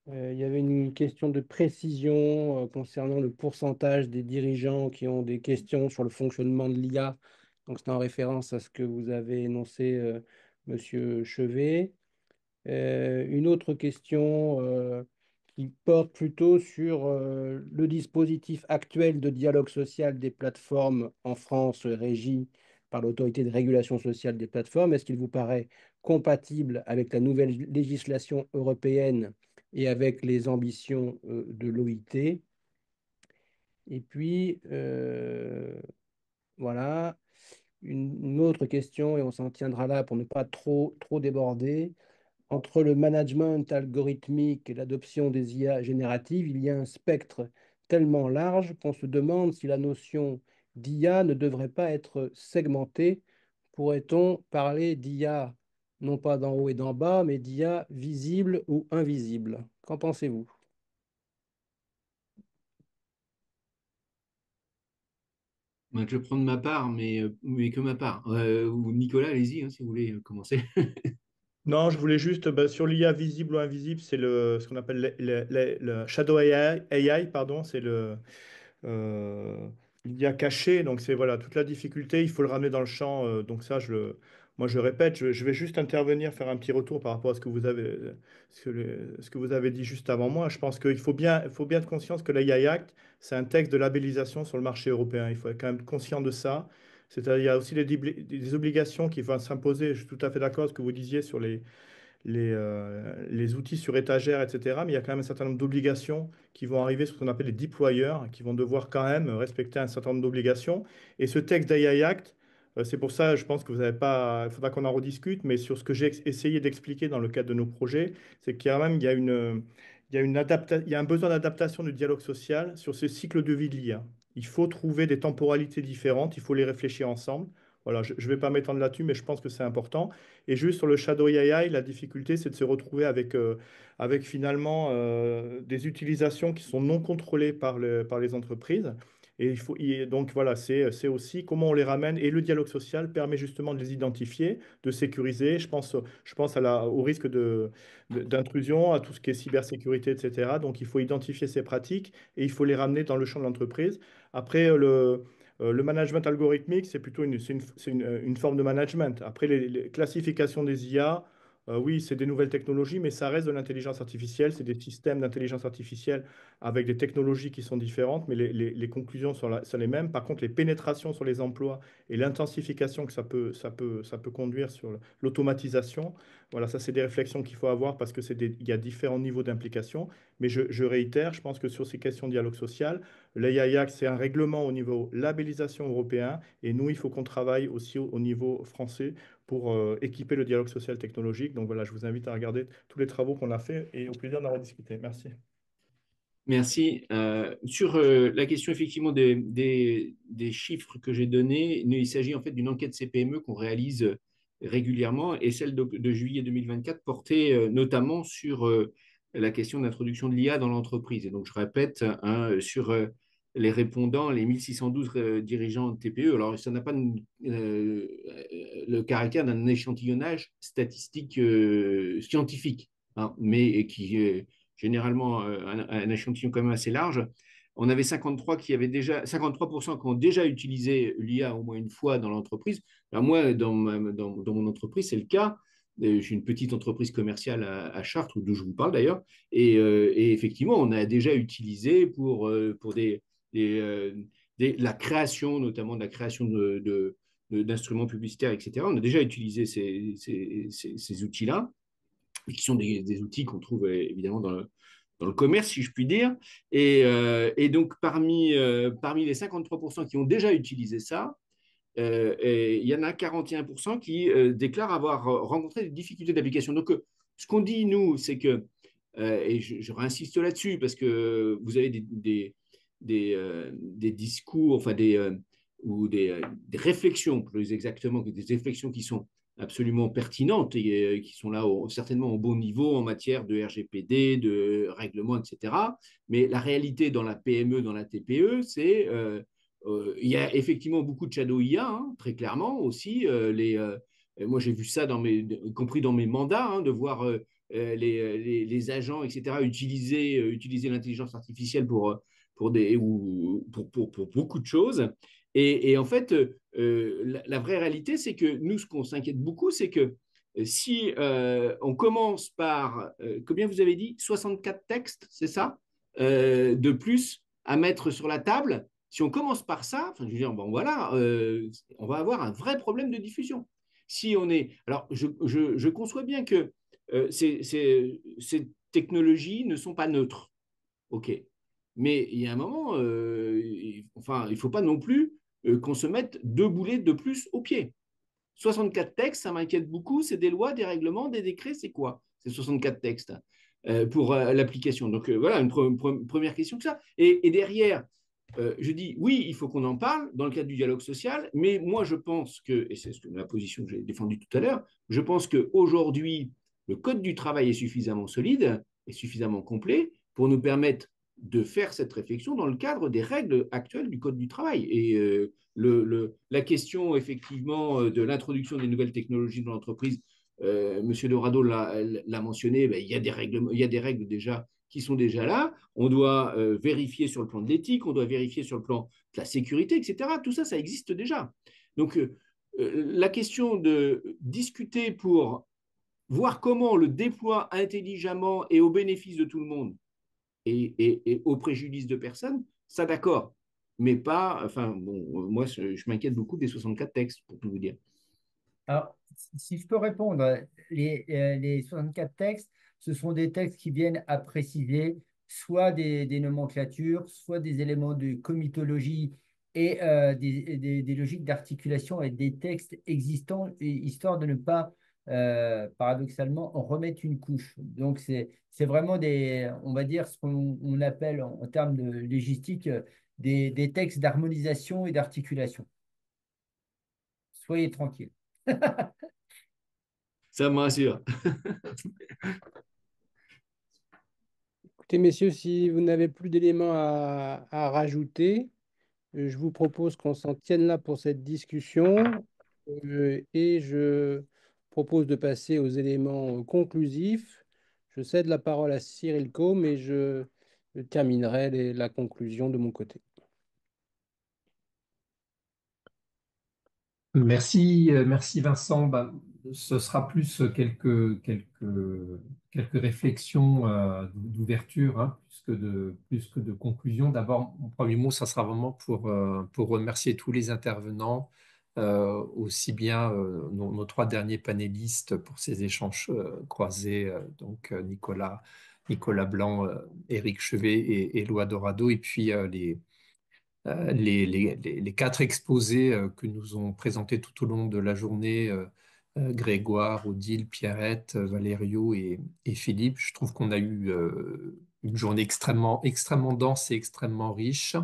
Il y avait une question de précision concernant le pourcentage des dirigeants qui ont des questions sur le fonctionnement de l'IA. Donc, c'est en référence à ce que vous avez énoncé, Monsieur Chevet. Une autre question qui porte plutôt sur le dispositif actuel de dialogue social des plateformes en France, régi par l'autorité de régulation sociale des plateformes. Est-ce qu'il vous paraît compatible avec la nouvelle législation européenne et avec les ambitions de l'OIT? Et puis, voilà, une autre question, et on s'en tiendra là pour ne pas trop déborder. Entre le management algorithmique et l'adoption des IA génératives, il y a un spectre tellement large qu'on se demande si la notion d'IA ne devrait pas être segmentée. Pourrait-on parler d'IA non pas d'en haut et d'en bas, mais d'IA visible ou invisible? Qu'en pensez-vous? Ben, je vais prendre ma part, mais que ma part. Ou Nicolas, allez-y, hein, si vous voulez commencer. Non, je voulais juste, bah, sur l'IA visible ou invisible, c'est ce qu'on appelle le Shadow AI, pardon, c'est euh, l'IA cachée. Donc c'est voilà, toute la difficulté, il faut le ramener dans le champ. Donc ça, moi je répète, je vais juste intervenir, faire un petit retour par rapport à ce que vous avez, ce que vous avez dit juste avant moi. Je pense il faut bien être conscience que l'AI Act, c'est un texte de labellisation sur le marché européen. Il faut être quand même conscient de ça. C'est-à-dire, il y a aussi des obligations qui vont s'imposer. Je suis tout à fait d'accord avec ce que vous disiez sur les outils sur étagère, etc. Mais il y a quand même un certain nombre d'obligations qui vont arriver sur ce qu'on appelle les deployers, qui vont devoir quand même respecter un certain nombre d'obligations. Et ce texte d'AI Act, c'est pour ça, je pense que vous n'avez pas, il faudra qu'on en rediscute, mais sur ce que j'ai essayé d'expliquer dans le cadre de nos projets, c'est qu'il y a même, il y a un besoin d'adaptation du dialogue social sur ce cycle de vie de l'IA. Il faut trouver des temporalités différentes, il faut les réfléchir ensemble. Voilà, je ne vais pas m'étendre là-dessus, mais je pense que c'est important. Et juste sur le Shadow AI, la difficulté, c'est de se retrouver avec finalement des utilisations qui sont non contrôlées par les entreprises. Et donc voilà, c'est aussi comment on les ramène. Et le dialogue social permet justement de les identifier, de sécuriser. Je pense au risque d'intrusion, à tout ce qui est cybersécurité, etc. Donc il faut identifier ces pratiques et il faut les ramener dans le champ de l'entreprise. Après, le management algorithmique, c'est plutôt une forme de management. Après, les classifications des IA, oui, c'est des nouvelles technologies, mais ça reste de l'intelligence artificielle. C'est des systèmes d'intelligence artificielle avec des technologies qui sont différentes, mais les conclusions sont les mêmes. Par contre, les pénétrations sur les emplois et l'intensification que ça peut conduire sur l'automatisation, voilà, ça, c'est des réflexions qu'il faut avoir parce que il y a différents niveaux d'implication. Mais je réitère, je pense que sur ces questions de dialogue social, l'AIAC, c'est un règlement au niveau labellisation européen. Et nous, il faut qu'on travaille aussi au niveau français pour équiper le dialogue social technologique. Donc voilà, je vous invite à regarder tous les travaux qu'on a faits et au plaisir d'en rediscuter. Merci. Merci. Sur la question effectivement des chiffres que j'ai donnés, il s'agit en fait d'une enquête CPME qu'on réalise régulièrement et celle de juillet 2024 portait notamment sur la question d'introduction de l'IA dans l'entreprise. Et donc je répète, hein, sur les répondants, les 1612 dirigeants de TPE, alors ça n'a pas le caractère d'un échantillonnage statistique scientifique, hein, mais qui généralement un échantillon quand même assez large. On avait 53% qui ont déjà utilisé l'IA au moins une fois dans l'entreprise. Alors moi, dans mon entreprise, c'est le cas. J'ai une petite entreprise commerciale à Chartres, d'où je vous parle d'ailleurs. Et effectivement, on a déjà utilisé pour la création, notamment de la création d'instruments publicitaires, etc. On a déjà utilisé ces outils-là, qui sont des outils qu'on trouve évidemment dans le commerce, si je puis dire. Et donc, parmi les 53% qui ont déjà utilisé ça, il y en a 41% qui déclarent avoir rencontré des difficultés d'application. Donc, ce qu'on dit, nous, c'est que, et je réinsiste là-dessus, parce que vous avez des discours, enfin ou des réflexions, plus exactement, des réflexions qui sont absolument pertinentes et qui sont là certainement au bon niveau en matière de RGPD, de règlement, etc. Mais la réalité dans la PME, dans la TPE, c'est il y a effectivement beaucoup de shadow IA, hein, très clairement aussi. Moi, j'ai vu ça y compris dans mes mandats, hein, de voir les agents, etc., utiliser l'intelligence artificielle pour beaucoup de choses. Et en fait, la vraie réalité, c'est que nous, ce qu'on s'inquiète beaucoup, c'est que si on commence par, combien vous avez dit, 64 textes, c'est ça, de plus à mettre sur la table, si on commence par ça, enfin, je veux dire, bon voilà, on va avoir un vrai problème de diffusion. Si on est, alors, je conçois bien que ces technologies ne sont pas neutres, ok. Mais il y a un moment, enfin, il ne faut pas non plus qu'on se mette deux boulets de plus au pied. 64 textes, ça m'inquiète beaucoup. C'est des lois, des règlements, des décrets, c'est quoi? C'est 64 textes pour l'application. Donc voilà, une première question que ça. Et derrière, je dis oui, il faut qu'on en parle dans le cadre du dialogue social, mais moi je pense que, et c'est la position que j'ai défendue tout à l'heure, je pense qu'aujourd'hui, le Code du travail est suffisamment solide et suffisamment complet pour nous permettre de faire cette réflexion dans le cadre des règles actuelles du Code du travail. Et la question, effectivement, de l'introduction des nouvelles technologies dans l'entreprise, Monsieur Dorado l'a mentionné, ben, il y a des règles déjà qui sont déjà là. On doit vérifier sur le plan de l'éthique, on doit vérifier sur le plan de la sécurité, etc. Tout ça, ça existe déjà. Donc, la question de discuter pour voir comment on le déploie intelligemment et au bénéfice de tout le monde et au préjudice de personne, ça d'accord. Mais pas, enfin, bon, moi, je m'inquiète beaucoup des 64 textes, pour tout vous dire. Alors, si je peux répondre, les 64 textes, ce sont des textes qui viennent à préciser soit des nomenclatures, soit des éléments de comitologie et des logiques d'articulation avec des textes existants, histoire de ne pas, paradoxalement, en remettre une couche. Donc, c'est vraiment on va dire, ce qu'on appelle en termes de légistique, des textes d'harmonisation et d'articulation. Soyez tranquille. Ça me rassure. Écoutez, messieurs, si vous n'avez plus d'éléments à rajouter, Je vous propose qu'on s'en tienne là pour cette discussion et je propose de passer aux éléments conclusifs. Je cède la parole à Cyril Combe et je terminerai la conclusion de mon côté. Merci Vincent. Ce sera plus quelques réflexions d'ouverture, hein, plus que de conclusion. D'abord, mon premier mot, ça sera vraiment pour remercier tous les intervenants, aussi bien nos trois derniers panélistes pour ces échanges croisés, Nicolas Blanc, Éric Chevet et Éloi Dorado, et puis les quatre exposés que nous ont présentés tout au long de la journée, Grégoire, Odile, Pierrette, Valério et Philippe. Je trouve qu'on a eu une journée extrêmement dense et extrêmement riche.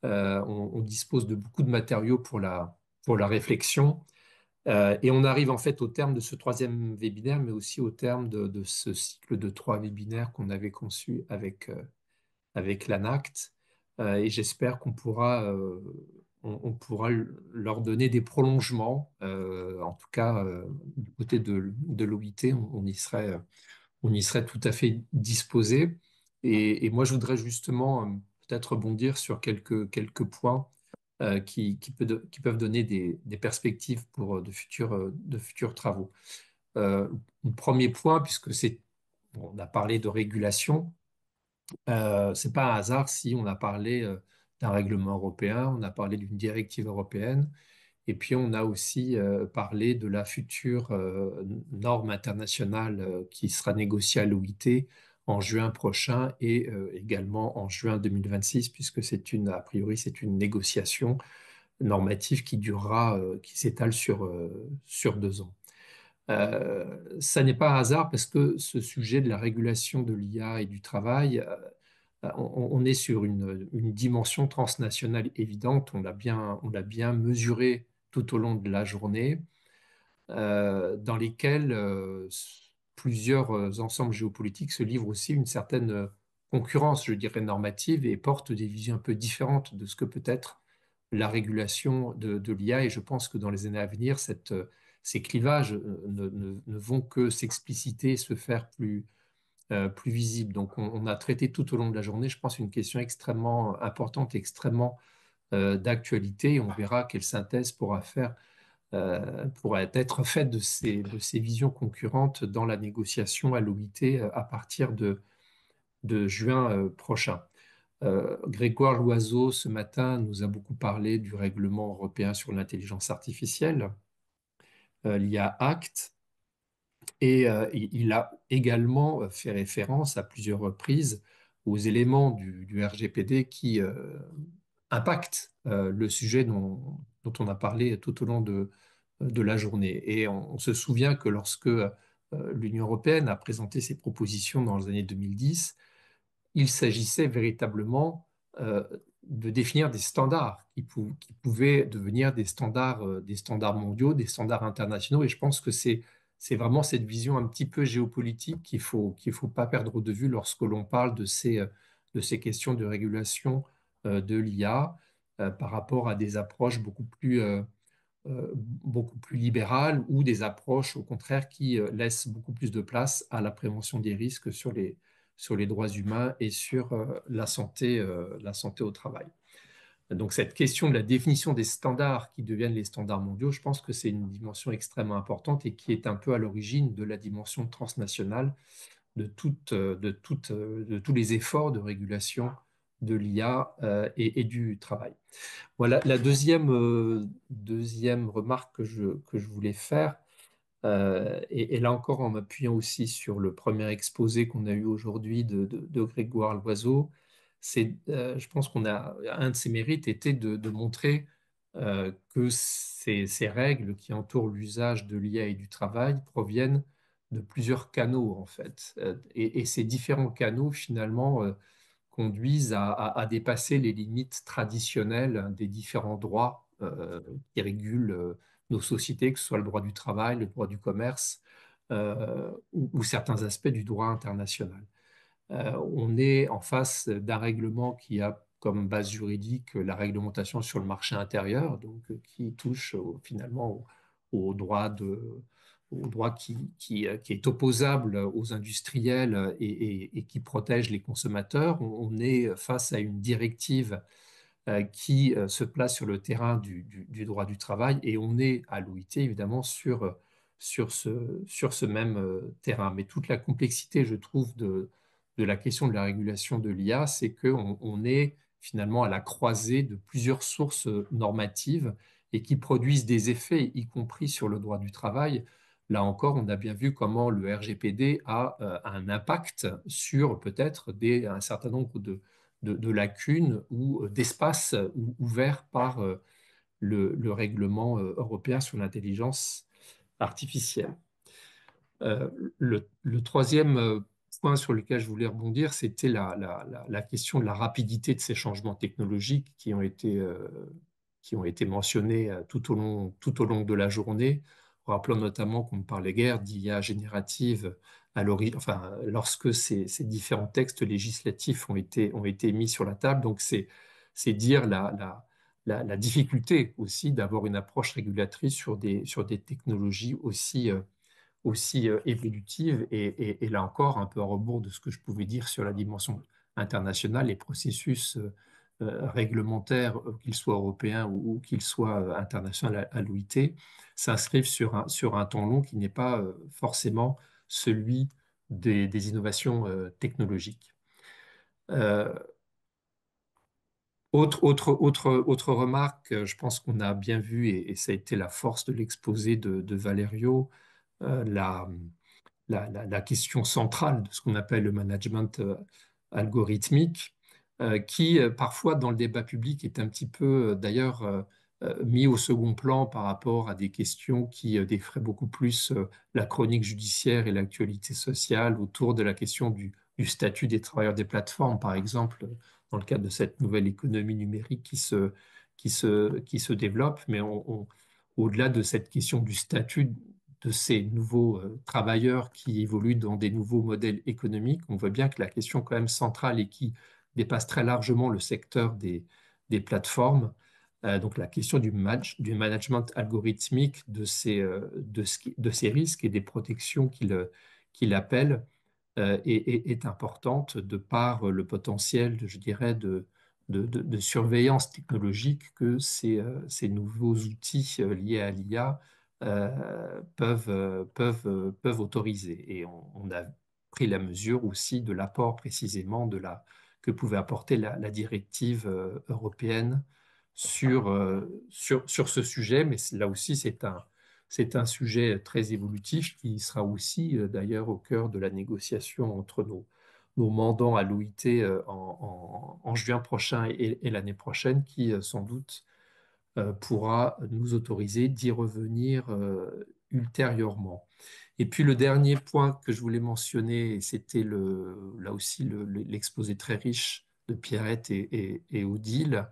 On dispose de beaucoup de matériaux pour la réflexion. Et on arrive en fait au terme de ce troisième webinaire, mais aussi au terme de ce cycle de trois webinaires qu'on avait conçu avec l'ANACT. Et j'espère on pourra leur donner des prolongements. En tout cas, du côté de l'OIT, on y serait tout à fait disposé. Et moi, je voudrais justement peut-être rebondir sur quelques points qui peuvent donner des perspectives pour de futurs travaux. Le premier point, puisque on a parlé de régulation, c'est pas un hasard si on a parlé d'un règlement européen, on a parlé d'une directive européenne, et puis on a aussi parlé de la future norme internationale qui sera négociée à l'OIT en juin prochain et également en juin 2026, puisque a priori, c'est une négociation normative qui durera, qui s'étale sur 2 ans. Ça n'est pas un hasard parce que ce sujet de la régulation de l'IA et du travail, on est sur une dimension transnationale évidente, on l'a bien mesuré tout au long de la journée, dans lesquelles plusieurs ensembles géopolitiques se livrent aussi une certaine concurrence, je dirais, normative et portent des visions un peu différentes de ce que peut être la régulation de l'IA. Et je pense que dans les années à venir, ces clivages ne vont que s'expliciter et se faire plus visibles. Donc, on a traité tout au long de la journée, je pense, une question extrêmement importante, extrêmement d'actualité. Et on verra quelle synthèse pourrait être faite de ces visions concurrentes dans la négociation à l'OIT à partir de juin prochain. Grégoire Loiseau, ce matin, nous a beaucoup parlé du règlement européen sur l'intelligence artificielle, l'IA Act, et il a également fait référence à plusieurs reprises aux éléments du RGPD qui impactent le sujet dont on a parlé tout au long de la journée. Et on se souvient que lorsque l'Union européenne a présenté ses propositions dans les années 2010, il s'agissait véritablement de définir des standards qui pouvaient devenir des standards mondiaux, des standards internationaux. Et je pense que c'est vraiment cette vision un petit peu géopolitique qu'il faut pas perdre de vue lorsque l'on parle de ces questions de régulation de l'IA par rapport à des approches beaucoup plus libérales ou des approches au contraire qui laissent beaucoup plus de place à la prévention des risques sur les droits humains et sur la santé au travail. Donc cette question de la définition des standards qui deviennent les standards mondiaux, je pense que c'est une dimension extrêmement importante et qui est un peu à l'origine de la dimension transnationale de tous les efforts de régulation de l'IA et du travail. Voilà la deuxième remarque que je voulais faire, et là encore en m'appuyant aussi sur le premier exposé qu'on a eu aujourd'hui de Grégoire Loiseau, je pense un de ses mérites était de montrer que ces règles qui entourent l'usage de l'IA et du travail proviennent de plusieurs canaux en fait. Et ces différents canaux finalement conduisent à dépasser les limites traditionnelles des différents droits qui régulent nos sociétés, que ce soit le droit du travail, le droit du commerce ou certains aspects du droit international. On est en face d'un règlement qui a comme base juridique la réglementation sur le marché intérieur, donc qui touche finalement au droit au droit qui est opposable aux industriels et qui protège les consommateurs. On est face à une directive qui se place sur le terrain du droit du travail et on est à l'OIT évidemment sur ce même terrain. Mais toute la complexité, je trouve, de la question de la régulation de l'IA, c'est qu'on est finalement à la croisée de plusieurs sources normatives et qui produisent des effets, y compris sur le droit du travail. Là encore, on a bien vu comment le RGPD a un impact sur peut-être un certain nombre de lacunes ou d'espaces ouverts par le règlement européen sur l'intelligence artificielle. Le troisième point sur lequel je voulais rebondir, c'était la question de la rapidité de ces changements technologiques qui ont été mentionnés tout au long de la journée, rappelant notamment qu'on parlait guère d'IA générative enfin, lorsque ces différents textes législatifs ont été mis sur la table. Donc, c'est dire la difficulté aussi d'avoir une approche régulatrice sur des technologies aussi évolutive et là encore un peu à rebours de ce que je pouvais dire sur la dimension internationale, les processus réglementaires, qu'ils soient européens ou qu'ils soient internationaux à l'OIT, s'inscrivent sur un temps long qui n'est pas forcément celui des innovations technologiques. Euh, autre remarque, je pense qu'on a bien vu, et ça a été la force de l'exposé de Valerio, la la question centrale de ce qu'on appelle le management algorithmique, qui parfois dans le débat public est un petit peu d'ailleurs mis au second plan par rapport à des questions qui défraient beaucoup plus la chronique judiciaire et l'actualité sociale autour de la question du statut des travailleurs des plateformes, par exemple, dans le cadre de cette nouvelle économie numérique qui se développe. Mais au-delà de cette question du statut de ces nouveaux travailleurs qui évoluent dans des nouveaux modèles économiques, on voit bien que la question quand même centrale et qui dépasse très largement le secteur des plateformes, donc la question du management algorithmique de ces risques et des protections qu'il appelle est importante de par le potentiel, je dirais, de surveillance technologique que ces nouveaux outils liés à l'IA peuvent autoriser. Et on a pris la mesure aussi de l'apport précisément que pouvait apporter la directive européenne sur ce sujet. Mais là aussi, c'est un sujet très évolutif qui sera aussi d'ailleurs au cœur de la négociation entre nos mandants à l'OIT en juin prochain et l'année prochaine, qui sans doute pourra nous autoriser d'y revenir ultérieurement. Et puis le dernier point que je voulais mentionner, c'était là aussi l'exposé très riche de Pierrette et Odile,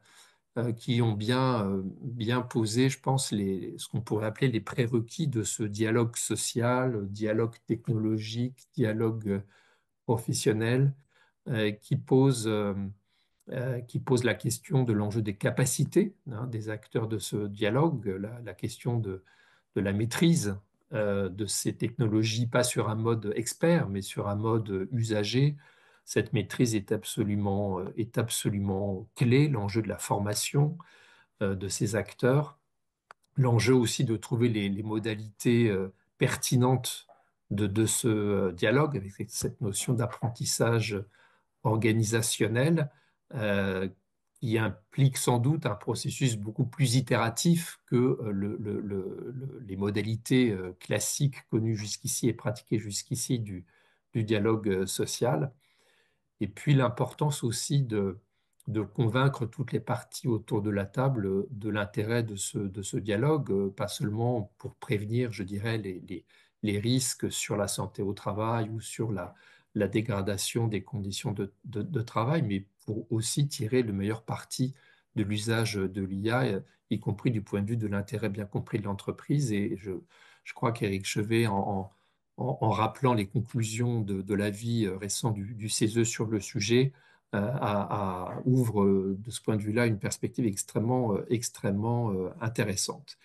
qui ont bien posé, je pense, ce qu'on pourrait appeler les prérequis de ce dialogue social, dialogue technologique, dialogue professionnel, qui pose la question de l'enjeu des capacités des acteurs de ce dialogue, la question de la maîtrise de ces technologies, pas sur un mode expert, mais sur un mode usager. Cette maîtrise est absolument clé, l'enjeu de la formation de ces acteurs, l'enjeu aussi de trouver les modalités pertinentes de ce dialogue avec cette notion d'apprentissage organisationnel euh, qui implique sans doute un processus beaucoup plus itératif que les modalités classiques connues jusqu'ici et pratiquées jusqu'ici du dialogue social. Et puis l'importance aussi de convaincre toutes les parties autour de la table de l'intérêt de ce dialogue, pas seulement pour prévenir, je dirais, les risques sur la santé au travail ou sur la dégradation des conditions de travail, mais pour aussi tirer le meilleur parti de l'usage de l'IA, y compris du point de vue de l'intérêt bien compris de l'entreprise. Et je crois qu'Éric Chevet, en rappelant les conclusions de l'avis récent du CESE sur le sujet, ouvre de ce point de vue-là une perspective extrêmement intéressante.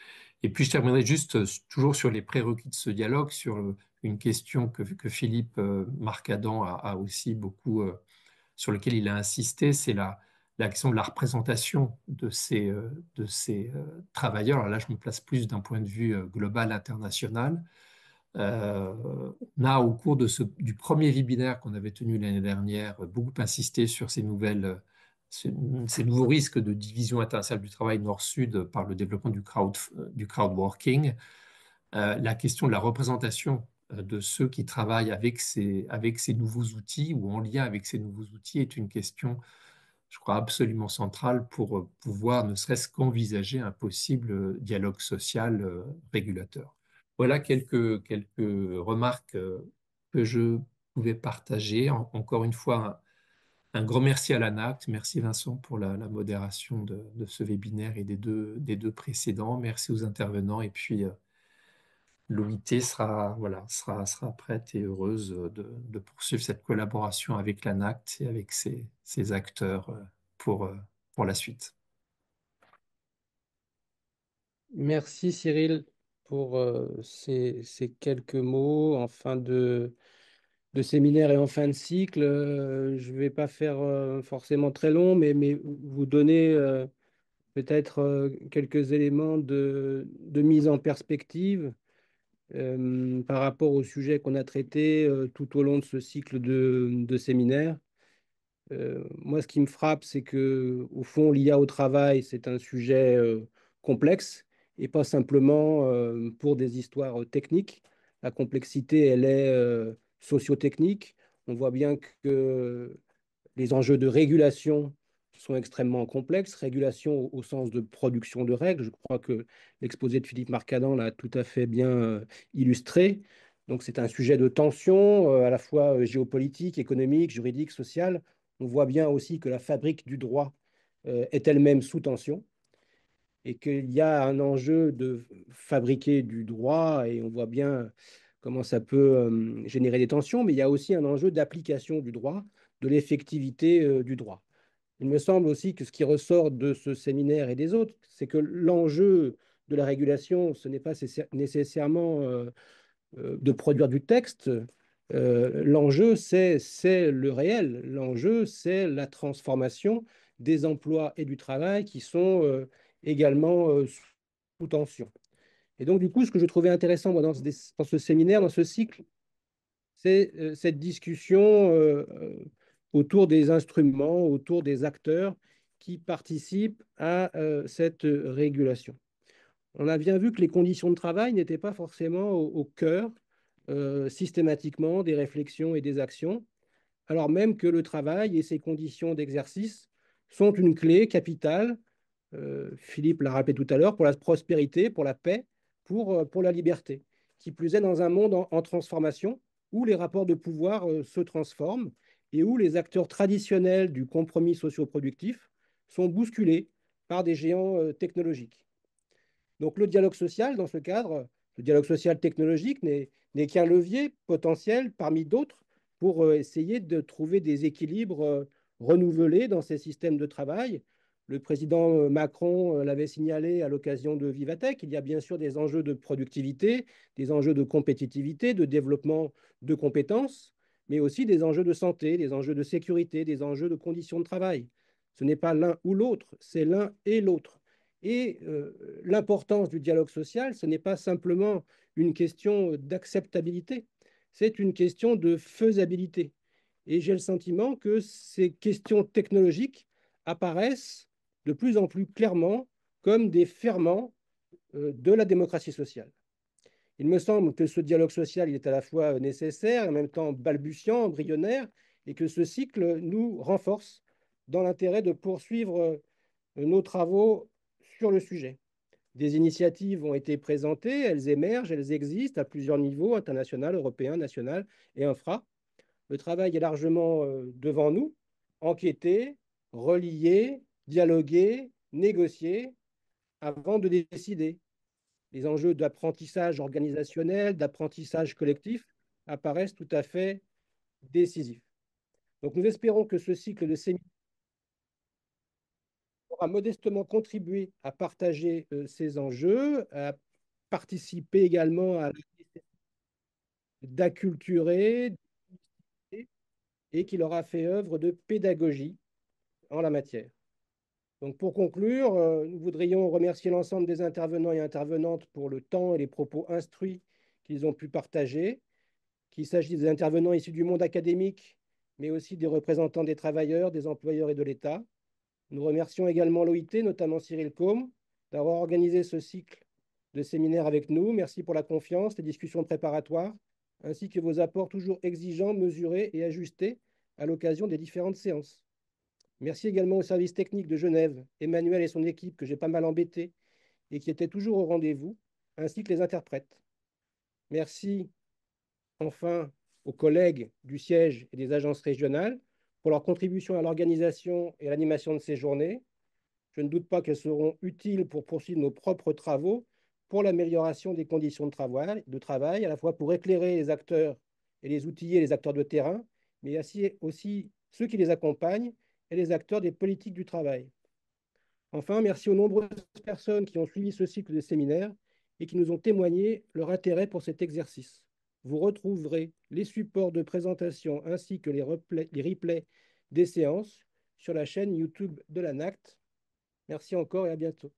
Et puis je terminerai juste toujours sur les prérequis de ce dialogue, sur une question que Philippe Marcadan a aussi beaucoup, sur lequel il a insisté, c'est la question de la représentation de ces travailleurs. Alors là, je me place plus d'un point de vue global, international. On a, au cours du premier webinaire qu'on avait tenu l'année dernière, beaucoup insisté sur ces nouveaux risques de division internationale du travail nord-sud par le développement du crowdworking. La question de la représentation de ceux qui travaillent avec ces nouveaux outils ou en lien avec ces nouveaux outils est une question, je crois, absolument centrale pour pouvoir ne serait-ce qu'envisager un possible dialogue social régulateur. Voilà quelques remarques que je pouvais partager. Encore une fois, un grand merci à l'ANACT. Merci Vincent pour la modération de ce webinaire et des deux précédents. Merci aux intervenants. Et puis, l'OIT sera prête et heureuse de poursuivre cette collaboration avec l'ANACT et avec ses acteurs pour, pour la suite. Merci Cyril pour ces quelques mots en fin de séminaire et en fin de cycle. Je ne vais pas faire forcément très long, mais vous donner peut-être quelques éléments de mise en perspective par rapport au sujet qu'on a traité tout au long de ce cycle de séminaire. Moi, ce qui me frappe, c'est que, au fond, l'IA au travail, c'est un sujet complexe et pas simplement pour des histoires techniques. La complexité, elle est socio-technique. On voit bien que les enjeux de régulation sont extrêmement complexes. Régulation au sens de production de règles. Je crois que l'exposé de Philippe Marcadan l'a tout à fait bien illustré. Donc, c'est un sujet de tension, à la fois géopolitique, économique, juridique, sociale. On voit bien aussi que la fabrique du droit est elle-même sous tension et qu'il y a un enjeu de fabriquer du droit et on voit bien comment ça peut générer des tensions, mais il y a aussi un enjeu d'application du droit, de l'effectivité du droit. Il me semble aussi que ce qui ressort de ce séminaire et des autres, c'est que l'enjeu de la régulation, ce n'est pas nécessairement de produire du texte. L'enjeu, c'est le réel. L'enjeu, c'est la transformation des emplois et du travail qui sont également sous tension. Et donc, du coup, ce que je trouvais intéressant moi, dans ce séminaire, dans ce cycle, c'est cette discussion autour des instruments, autour des acteurs qui participent à cette régulation. On a bien vu que les conditions de travail n'étaient pas forcément au cœur systématiquement des réflexions et des actions, alors même que le travail et ses conditions d'exercice sont une clé capitale, Philippe l'a rappelé tout à l'heure, pour la prospérité, pour la paix, pour la liberté. Qui plus est dans un monde en transformation où les rapports de pouvoir se transforment et où les acteurs traditionnels du compromis socio-productif sont bousculés par des géants technologiques. Donc le dialogue social, dans ce cadre, le dialogue social technologique n'est qu'un levier potentiel parmi d'autres pour essayer de trouver des équilibres renouvelés dans ces systèmes de travail. Le président Macron l'avait signalé à l'occasion de Vivatech. Il y a bien sûr des enjeux de productivité, des enjeux de compétitivité, de développement de compétences, mais aussi des enjeux de santé, des enjeux de sécurité, des enjeux de conditions de travail. Ce n'est pas l'un ou l'autre, c'est l'un et l'autre. Et l'importance du dialogue social, ce n'est pas simplement une question d'acceptabilité, c'est une question de faisabilité. Et j'ai le sentiment que ces questions technologiques apparaissent de plus en plus clairement comme des ferments de la démocratie sociale. Il me semble que ce dialogue social il est à la fois nécessaire et en même temps balbutiant, embryonnaire, et que ce cycle nous renforce dans l'intérêt de poursuivre nos travaux sur le sujet. Des initiatives ont été présentées, elles émergent, elles existent à plusieurs niveaux, international, européen, national et infra. Le travail est largement devant nous. Enquêter, relier, dialoguer, négocier avant de décider. Les enjeux d'apprentissage organisationnel, d'apprentissage collectif apparaissent tout à fait décisifs. Donc, nous espérons que ce cycle de séminaires aura modestement contribué à partager ces enjeux, à participer également à d'acculturer et qu'il aura fait œuvre de pédagogie en la matière. Donc pour conclure, nous voudrions remercier l'ensemble des intervenants et intervenantes pour le temps et les propos instruits qu'ils ont pu partager, qu'il s'agisse des intervenants issus du monde académique, mais aussi des représentants des travailleurs, des employeurs et de l'État. Nous remercions également l'OIT, notamment Cyril Côme, d'avoir organisé ce cycle de séminaires avec nous. Merci pour la confiance, les discussions préparatoires, ainsi que vos apports toujours exigeants, mesurés et ajustés à l'occasion des différentes séances. Merci également au service technique de Genève, Emmanuel et son équipe, que j'ai pas mal embêté et qui étaient toujours au rendez-vous, ainsi que les interprètes. Merci enfin aux collègues du siège et des agences régionales pour leur contribution à l'organisation et à l'animation de ces journées. Je ne doute pas qu'elles seront utiles pour poursuivre nos propres travaux pour l'amélioration des conditions de travail, à la fois pour éclairer les acteurs et les outiller, les acteurs de terrain, mais aussi ceux qui les accompagnent et les acteurs des politiques du travail. Enfin, merci aux nombreuses personnes qui ont suivi ce cycle de séminaires et qui nous ont témoigné leur intérêt pour cet exercice. Vous retrouverez les supports de présentation ainsi que les replays des séances sur la chaîne YouTube de l'ANACT. Merci encore et à bientôt.